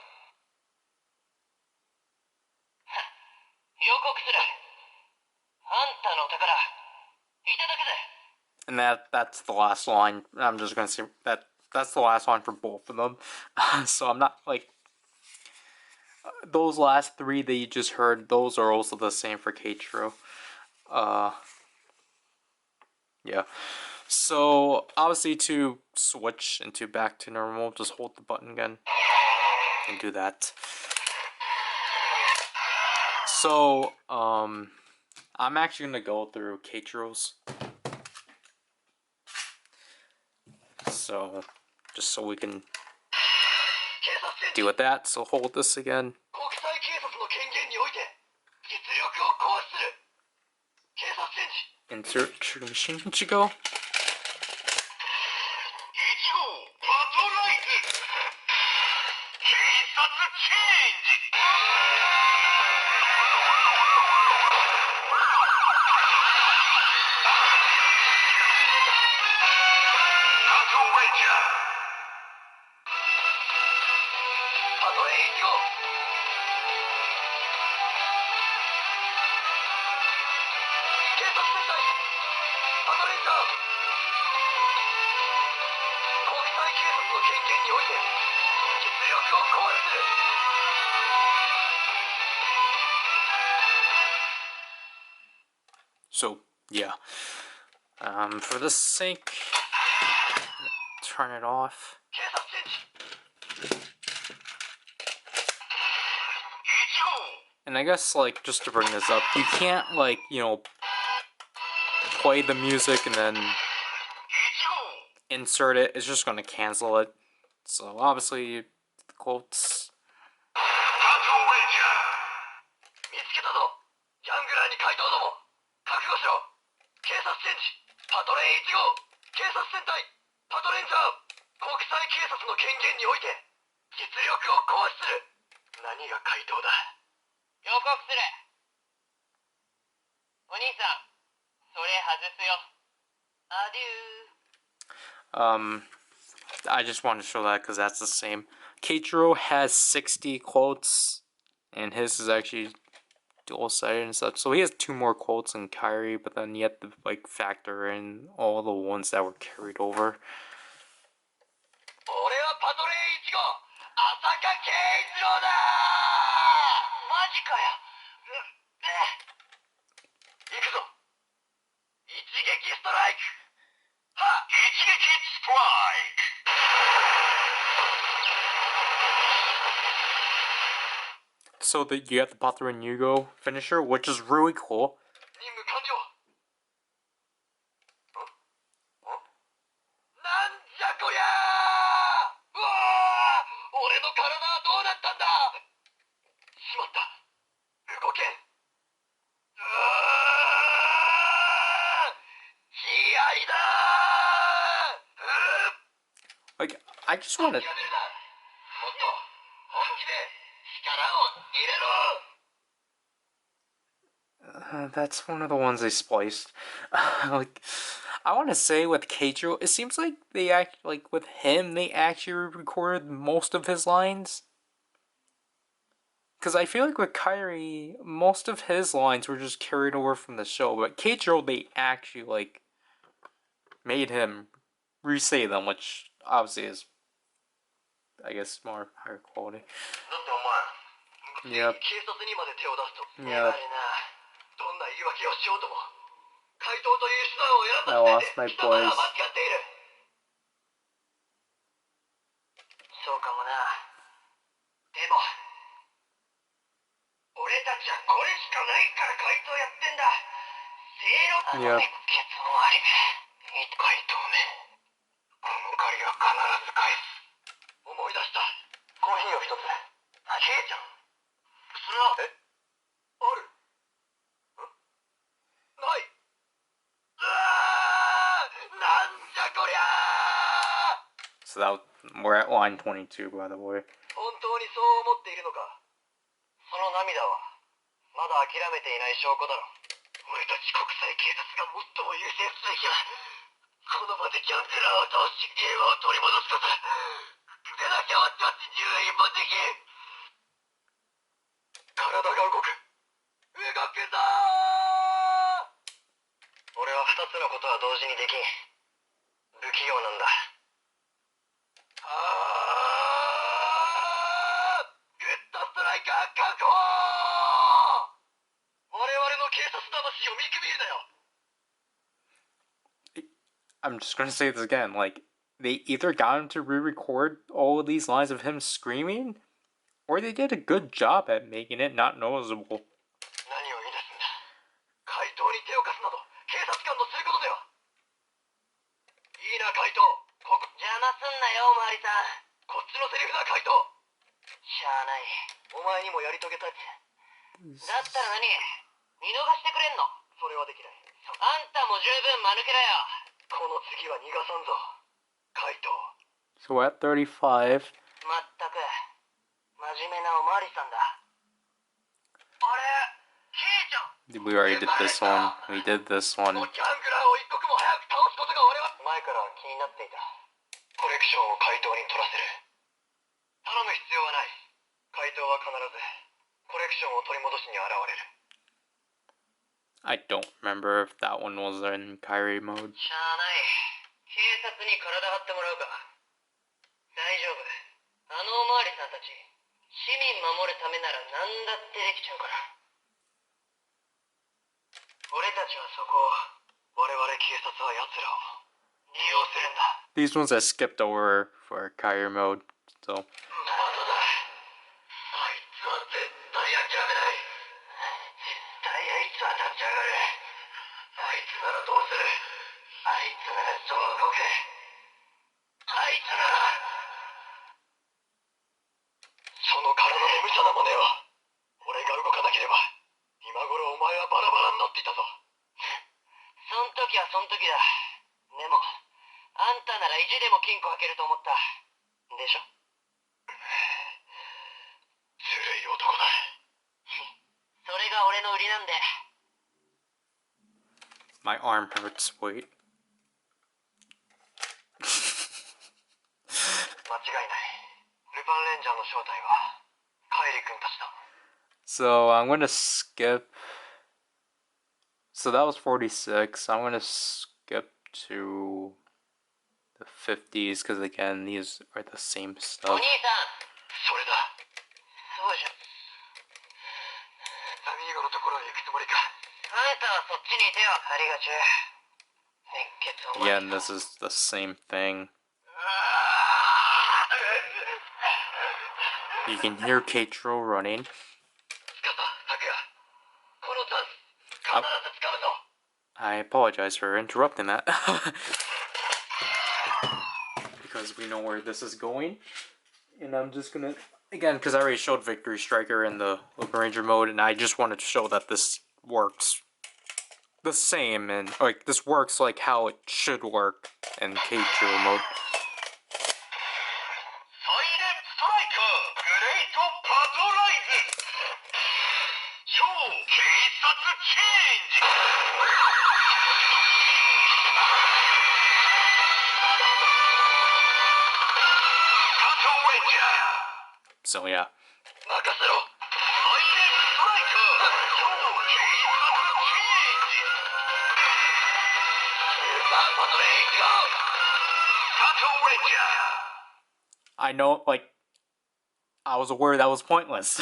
予告する。あんたのお宝、いただくぜ。And that's the last line. I'm just gonna say that's the last line for both of them. So I'm not like those last 3 that you just heard. Those are also the same for Keiichiro. Yeah. So obviously to switch into back to normal, just hold the button again and do that. So, I'm actually gonna go through Keitro's. So, just so we can deal with that. So hold this again. Insert true machine Ichigo. So, yeah. For the sake, turn it off. And I guess, like, just to bring this up, you can't, like, you know, play the music and then insert it. It's just going to cancel it. So, obviously, the quotes. I just wanted to show that because that's the same. Keiichiro has 60 quotes, and his is actually dual-sided and such. So he has 2 more quotes than Kairi, but then you have to like factor in all the ones that were carried over. So you have the Patranger finisher, which is really cool. Like, I just want to... that's one of the ones they spliced. Like, I want to say with Keiichiro, it seems like they like with him, they actually recorded most of his lines. Because I feel like with Kairi, most of his lines were just carried over from the show, but Keiichiro, they actually like made him re-say them, which obviously is, I guess, more higher quality. Yep. Yep. I lost my place. Yep. So that we're at line 22, by the way. I'm just gonna say this again, like, they either got him to re-record all of these lines of him screaming, or they did a good job at making it not noticeable. なよ、おまわりさん。こっちのセリフだ、カイト。しゃあない。お前にもやり遂げたい。だったら何？見逃してくれんの？それはできない。あんたも十分間抜けだよ。この次は逃がさんぞ、カイト。So at 35. まったく、真面目なおまわりさんだ。あれ、ケイちゃん。We already did this one. We did this one. ギャングラーを一刻も早く倒すことが我々前から気になっていた。コレクションを怪盗に取らせる。頼む必要はない。怪盗は必ずコレクションを取り戻しに現れる。I don't remember if that one was in Kyrie mode. しゃあない。警察に体張ってもらうか。大丈夫。あのおまわりさんたち、市民守るためなら何だってできちゃうから。俺たちはそこを、我々警察は奴らを利用するんだ。These ones I skipped over for Kyrie mode, so. まだだ。あいつは絶対諦めない。絶対あいつは立ち上がる。あいつならどうする？あいつならそう動く。あいつなら。その体の無茶な真似を俺が動かなければ今頃お前はバラバラになっていたぞ。そん時はそん時だ。でもあんたなら意地でも金庫開けると思ったでしょ。ずるい男だ。それが俺の売りなんで。 My arm hurts. Wait. 間違いない。ルパンレンジャーの正体はカイリ君たちだ。 So I'm gonna skip. So that was 46. I'm gonna skip to the 50s because again, these are the same お stuff. 兄さん、それだ。そうじゃ。アミーゴのところに行くつもりか。あんたはそっちにいてよ。ありがち。熱血お前。 Again, this is the same thing. You can hear Keiichiro running. I apologize for interrupting that. Because we know where this is going. And I'm just gonna... Again, because I already showed Victory Striker in the Lupinranger mode, and I just wanted to show that this works the same, and like this works like how it should work in Keiichiro mode. Siren Striker Great Patranger Keisatsu Change. Patranger. So yeah. I know, like, I was aware that was pointless.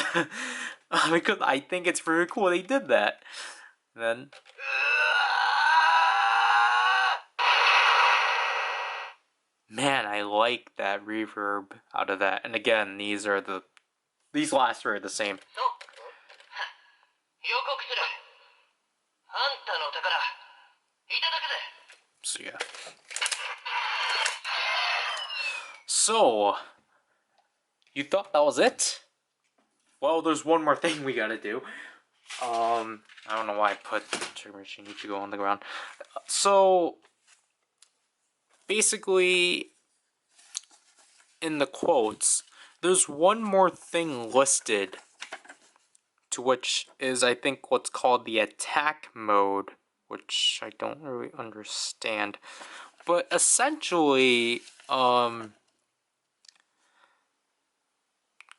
Because I think it's very cool they did that. Then... Man, I like that reverb out of that. And again, these last are the same. So yeah. So, you thought that was it? Well, there's one more thing we gotta do. I don't know why I put the trigger machine Ichigo on the ground. So, basically, in the quotes, there's one more thing listed, to which is, I think, what's called the attack mode, which I don't really understand. But essentially,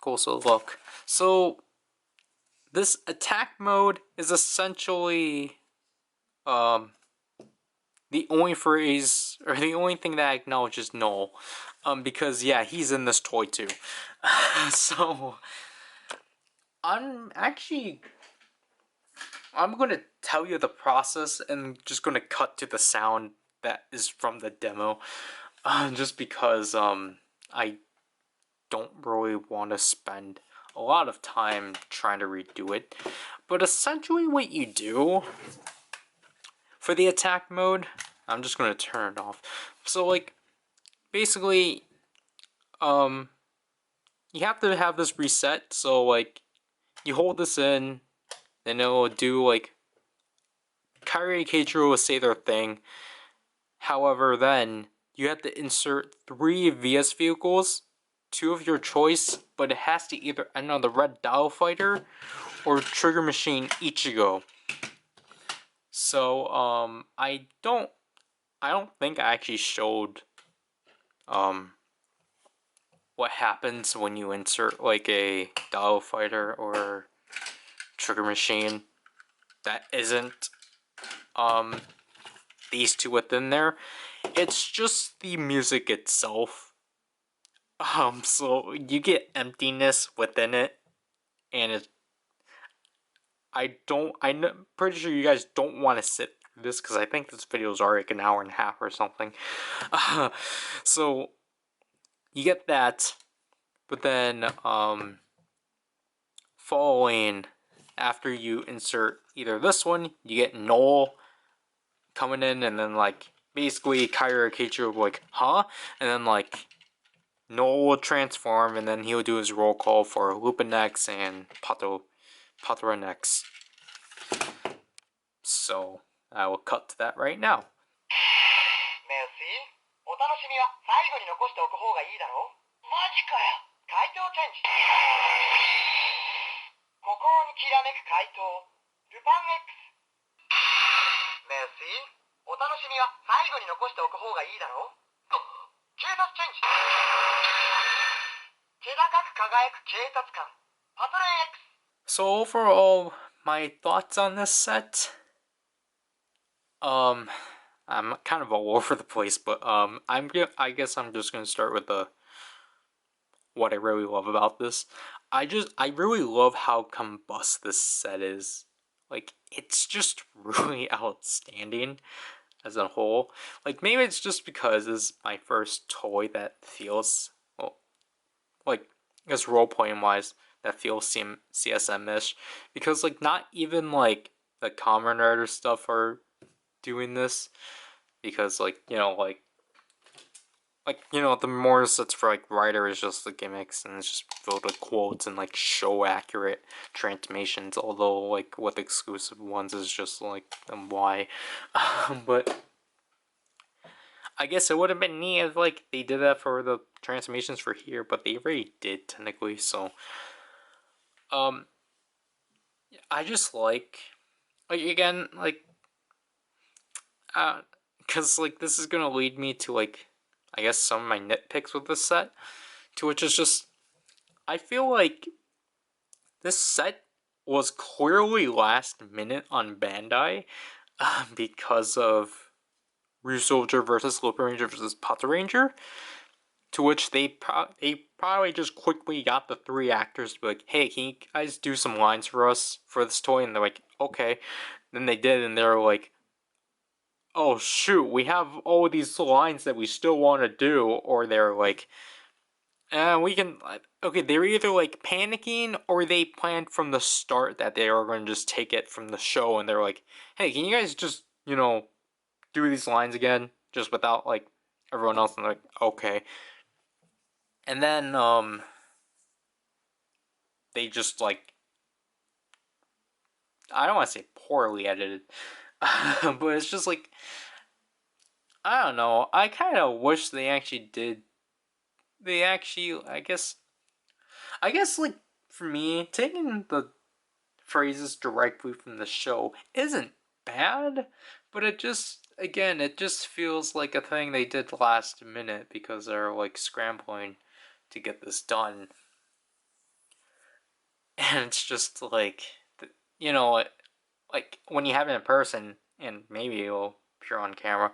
closer look. So, this attack mode is essentially, the only phrase, or the only thing that acknowledges Null. Because, yeah, he's in this toy too. So, I'm gonna tell you the process and just gonna cut to the sound that is from the demo. Just because, I don't really want to spend a lot of time trying to redo it. But essentially what you do for the attack mode, I'm just going to turn it off. So like, basically, you have to have this reset. So like, you hold this in, then it'll do like Kairi and Keiichiro will say their thing. However, then you have to insert 3 VS vehicles, 2 of your choice, but it has to either end on the Red Dial Fighter or Trigger Machine Ichigo. So I don't think I actually showed what happens when you insert like a Dial Fighter or Trigger Machine that isn't these 2 within there. It's just the music itself. So you get emptiness within it, and it. I'm pretty sure you guys don't want to sit through this because I think this video is already like an hour and a half or something. So you get that, but then following after you insert either this one, you get Noel coming in, and then like basically Kaira Keiichiro will be like, huh? And then like Noel will transform, and then he'll do his roll call for Lupinranger and Patranger. So I will cut to that right now. メッシー、お楽しみは最後に残しておく方がいいだろう。マジかよ。回答チェンジ。孤高にきらめく回答。ルパン X。メッシー、お楽しみは最後に残しておく方がいいだろう。警察チェンジ。気高く輝く警察官。パトレン X。 So overall, my thoughts on this set. I'm kind of all over the place, but I guess I'm just gonna start with what I really love about this. I really love how combust this set is. Like, it's just really outstanding as a whole. Like, maybe it's just because this is my first toy that feels, well, like, I guess role-playing wise, that feels CSM-ish. Because, like, not even, like, the Kamen Rider stuff are doing this. Because, like, the more sets for, like, Rider is just the gimmicks, and it's just filled with quotes and, like, show-accurate transformations, although, like, with exclusive ones is just, like, why. But I guess it would have been neat if, like, they did that for the transformations for here, but they already did, technically, so. I just again, like, because, like, this is gonna lead me to, like, I guess some of my nitpicks with this set, to which is just, I feel like this set was clearly last minute on Bandai, because of Ryusoulger versus Lupinranger versus Patranger, to which they probably just quickly got the 3 actors to be like, hey, can you guys do some lines for us for this toy? And they're like, okay. Then they did, and they're like, oh shoot, we have all these lines that we still want to do. Or they're like, we can, okay, they were either like panicking, or they planned from the start that they were going to just take it from the show, and they're like, hey, can you guys just, do these lines again, just without, like, everyone else? And they're like, okay. And then, they just, like, I don't want to say poorly edited, but it's just, like, I don't know, I kind of wish they actually did, I guess, like, for me, taking the phrases directly from the show isn't bad, but it just, again, it just feels like a thing they did last minute because they're, like, scrambling to get this done. And it's just like, like, when you have it in person, and maybe it'll appear on camera,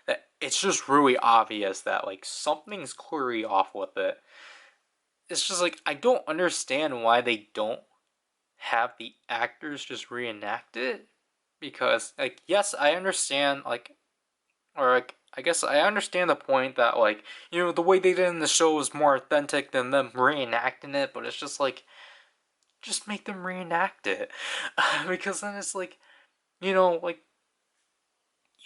that it's just really obvious that, like, something's clearly off with it. It's just like, I don't understand why they don't have the actors just reenact it. Because, like, yes, I understand, like, or, like, I guess I understand the point that, like, the way they did in the show is more authentic than them reenacting it, but it's just like, just make them reenact it. Because then it's like, like,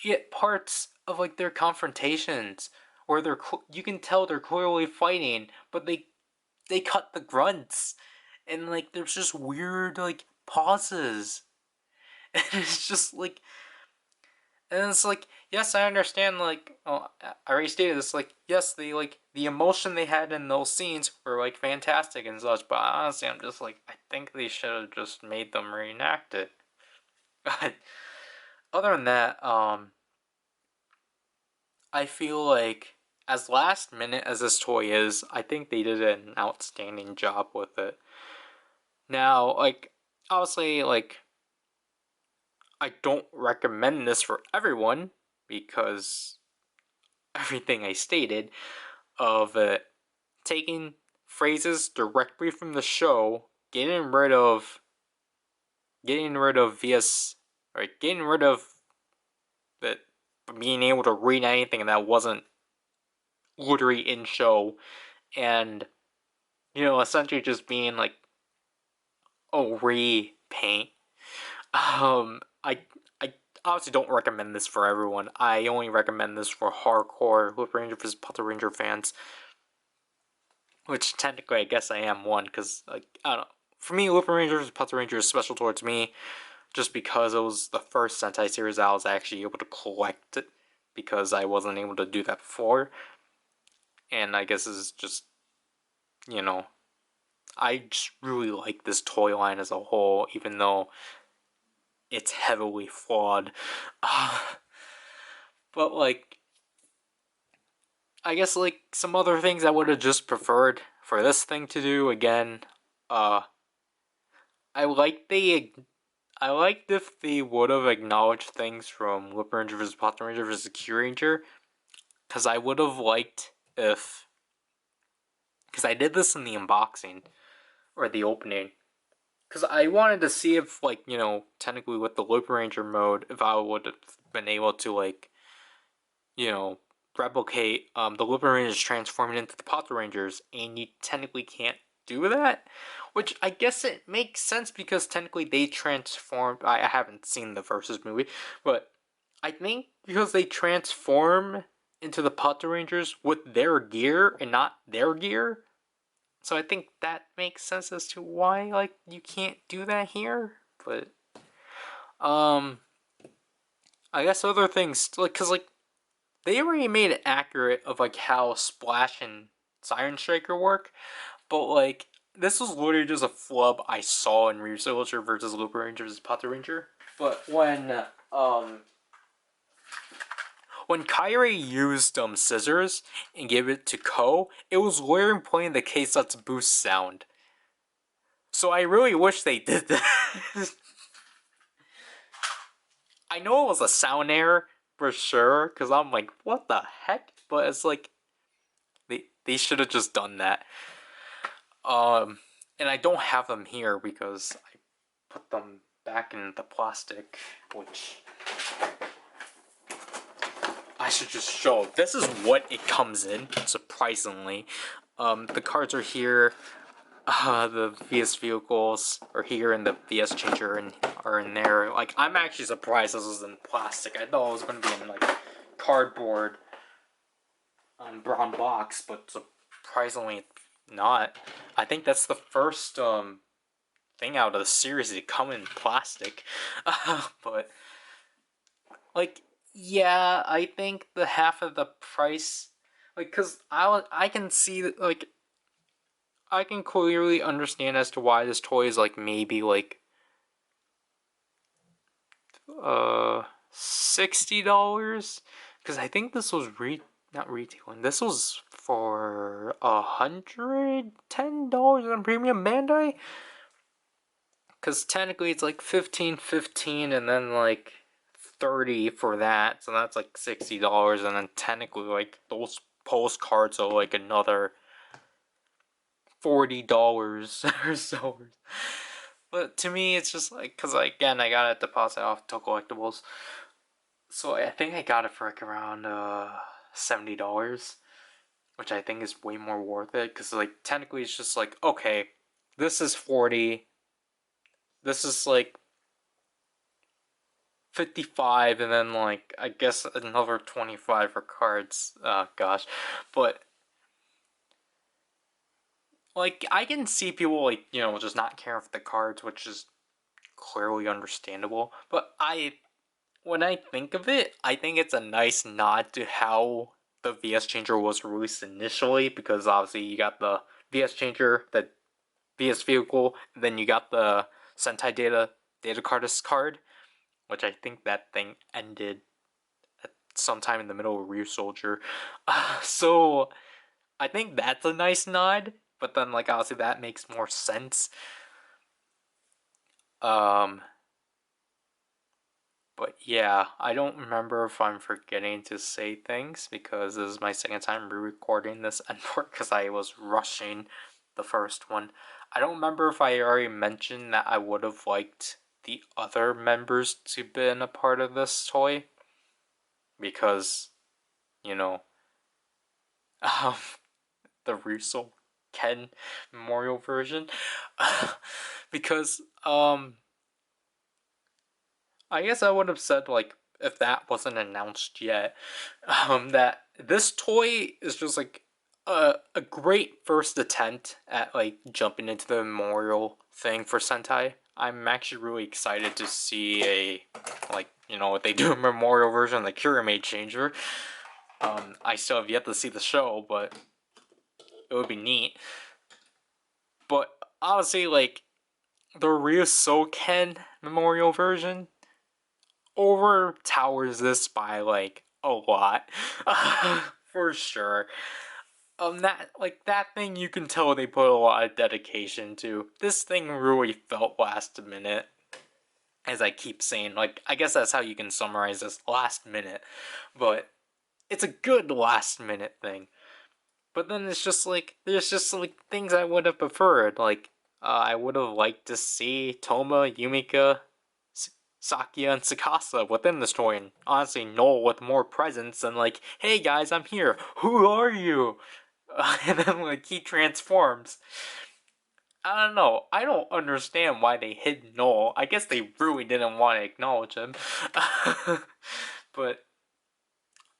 you get parts of, like, their confrontations, where you can tell they're clearly fighting, but they cut the grunts, and like there's just weird like pauses, and it's just like, and it's like, yes, I understand, like, oh, I already stated this, like, yes, the emotion they had in those scenes were like fantastic and such, but honestly, I'm just like, I think they should have just made them reenact it. But other than that, I feel like as last minute as this toy is, I think they did an outstanding job with it. Now, like, obviously, like, I don't recommend this for everyone because everything I stated of taking phrases directly from the show, getting rid of VS, or getting rid of the being able to read anything that wasn't literally in show, and essentially just being like, oh, repaint. I obviously don't recommend this for everyone. I only recommend this for hardcore Lupinranger vs. Patranger fans, which technically I guess I am one, because like, I don't know. For me, Lupinranger vs. Patranger is special towards me, just because it was the first Sentai series I was actually able to collect, because I wasn't able to do that before. And I guess it's just, I just really like this toy line as a whole, even though it's heavily flawed. But like, I guess like some other things I would have just preferred for this thing to do again. I liked if they would have acknowledged things from Lupinranger vs. Patranger vs. Kyuranger, because I would have liked if, because I did this in the unboxing or the opening, because I wanted to see if, like, technically with the Lupinranger mode, if I would have been able to, like, replicate the Lupinrangers transforming into the Patrangers, and you technically can't do that. Which I guess it makes sense because technically they transformed. I haven't seen the Versus movie, but I think because they transform into the Patrangers with their gear and not their gear, so I think that makes sense as to why like you can't do that here. But I guess other things like, cause like they already made it accurate of like how Splash and Siren Striker work, but like this was literally just a flub I saw in Researcher versus Lupinranger versus Patranger. But when Kyrie used scissors and gave it to Ko, it was literally playing the Keisatsu boost sound. So I really wish they did that. I know it was a sound error for sure, because I'm like, what the heck? But it's like they should have just done that. And I don't have them here because I put them back in the plastic, which I should just show. This is what it comes in, surprisingly. The cards are here. The VS vehicles are here, and the VS changer are in there. Like, I'm actually surprised this was in plastic. I thought it was going to be in like cardboard, brown box, but surprisingly not. I think that's the first thing out of the series to come in plastic. But like, yeah, I think the half of the price, like, cause I can see that, like, I can clearly understand as to why this toy is like maybe like $60, because I think this was not retailing. This was for $110 on Premium Bandai. Because technically it's like 15 and then like 30 for that, so that's like $60, and then technically like those postcards are like another $40 or so. But to me, it's just like, because again, I got a deposit off to collectibles, so I think I got it for like around $70, which I think is way more worth it. Because like technically, it's just like, okay, this is 40. This is like 55, and then like I guess another 25 for cards. Gosh, but like I can see people like just not caring for the cards, which is clearly understandable. But when I think of it, I think it's a nice nod to how the VS Changer was released initially, because obviously you got the VS Changer, the VS Vehicle, and then you got the Sentai Data Cardist card, which I think that thing ended at sometime in the middle of Ryu Soldier. So I think that's a nice nod, but then like obviously that makes more sense. Um, But yeah, I don't remember if I'm forgetting to say things, because this is my second time re-recording this endport because I was rushing the first one. I don't remember if I already mentioned that I would have liked the other members to been a part of this toy, because, you know, um, the Russo Ken Memorial version. Because, I guess I would have said, like, if that wasn't announced yet, that this toy is just like a great first attempt at like jumping into the memorial thing for Sentai. I'm actually really excited to see if they do a memorial version of the Kurame Changer. I still have yet to see the show, but it would be neat. But honestly, like the Ryusoken memorial version overtowers this by like a lot. For sure. That thing, you can tell they put a lot of dedication to. This thing really felt last minute. As I keep saying, like, I guess that's how you can summarize this, last minute. But it's a good last minute thing. But then there's just like things I would have preferred. Like, I would have liked to see Toma, Yumika, Sakia, and Sakasa within the story, and honestly, Noel with more presence than like, hey guys, I'm here. Who are you? And then like he transforms. I don't know. I don't understand why they hid Noel. I guess they really didn't want to acknowledge him. But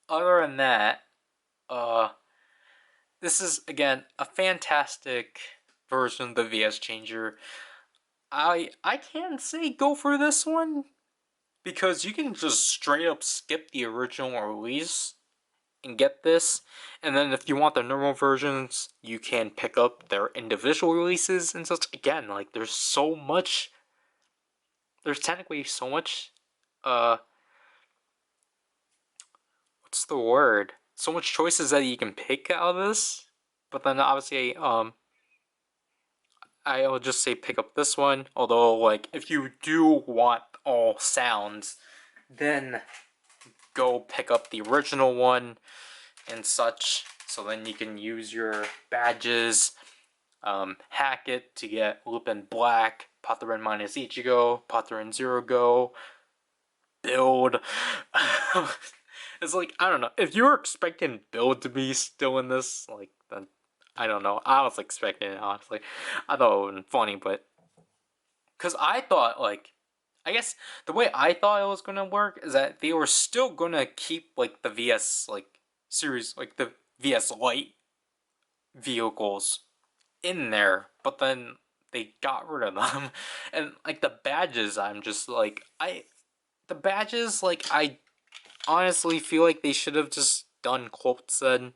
other than that, uh, this is again a fantastic version of the VS Changer. I can't say go for this one, because you can just straight up skip the original release and get this, and then if you want the normal versions, you can pick up their individual releases and such. Again, like there's technically so much, uh, what's the word? So much choices that you can pick out of this. But then obviously, I'll just say pick up this one. Although, like, if you do want all sounds, then go pick up the original one and such. So then you can use your badges, hack it to get Lupin Black, Patranger minus Ichigo, Patranger Zero Go, build. It's like, I don't know. If you were expecting build to be still in this, like, then I don't know. I was expecting it, honestly. I thought it would have been funny, but because I thought, like, I guess the way I thought it was gonna work is that they were still gonna keep like the VS like series, like the VS Lite vehicles in there, but then they got rid of them. And like the badges, I'm just like the badges, like I honestly feel like they should have just done quotes then.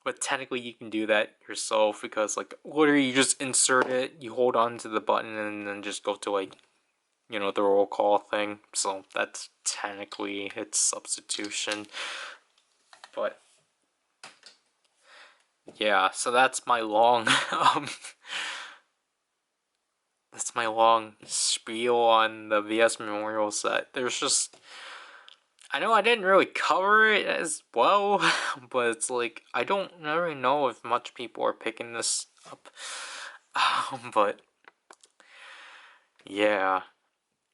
But technically you can do that yourself, because like literally you just insert it, you hold on to the button, and then just go to like the roll call thing. So that's technically its substitution. But yeah, so that's my long that's my long spiel on the VS Memorial set. There's just, I know I didn't really cover it as well, but it's like I don't really know if much people are picking this up. But yeah.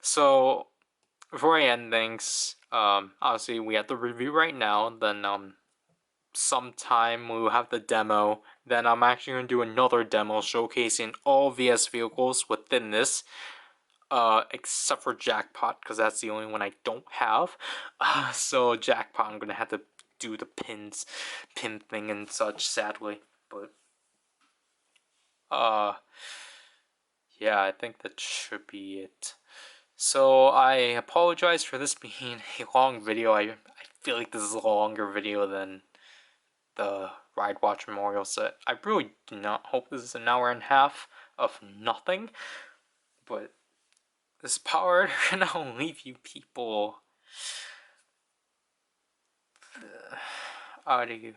So before I end things, obviously we have the review right now. Then sometime we'll have the demo. Then I'm actually gonna do another demo showcasing all VS vehicles within this. except for Jackpot, because that's the only one I don't have. So Jackpot, I'm gonna have to do the pin thing and such, sadly. But yeah, I think that should be it. So I apologize for this being a long video. I feel like this is a longer video than the Ride Watch Memorial set. I really do not hope this is an hour and a half of nothing, but this power and I'll leave you people. Adieu.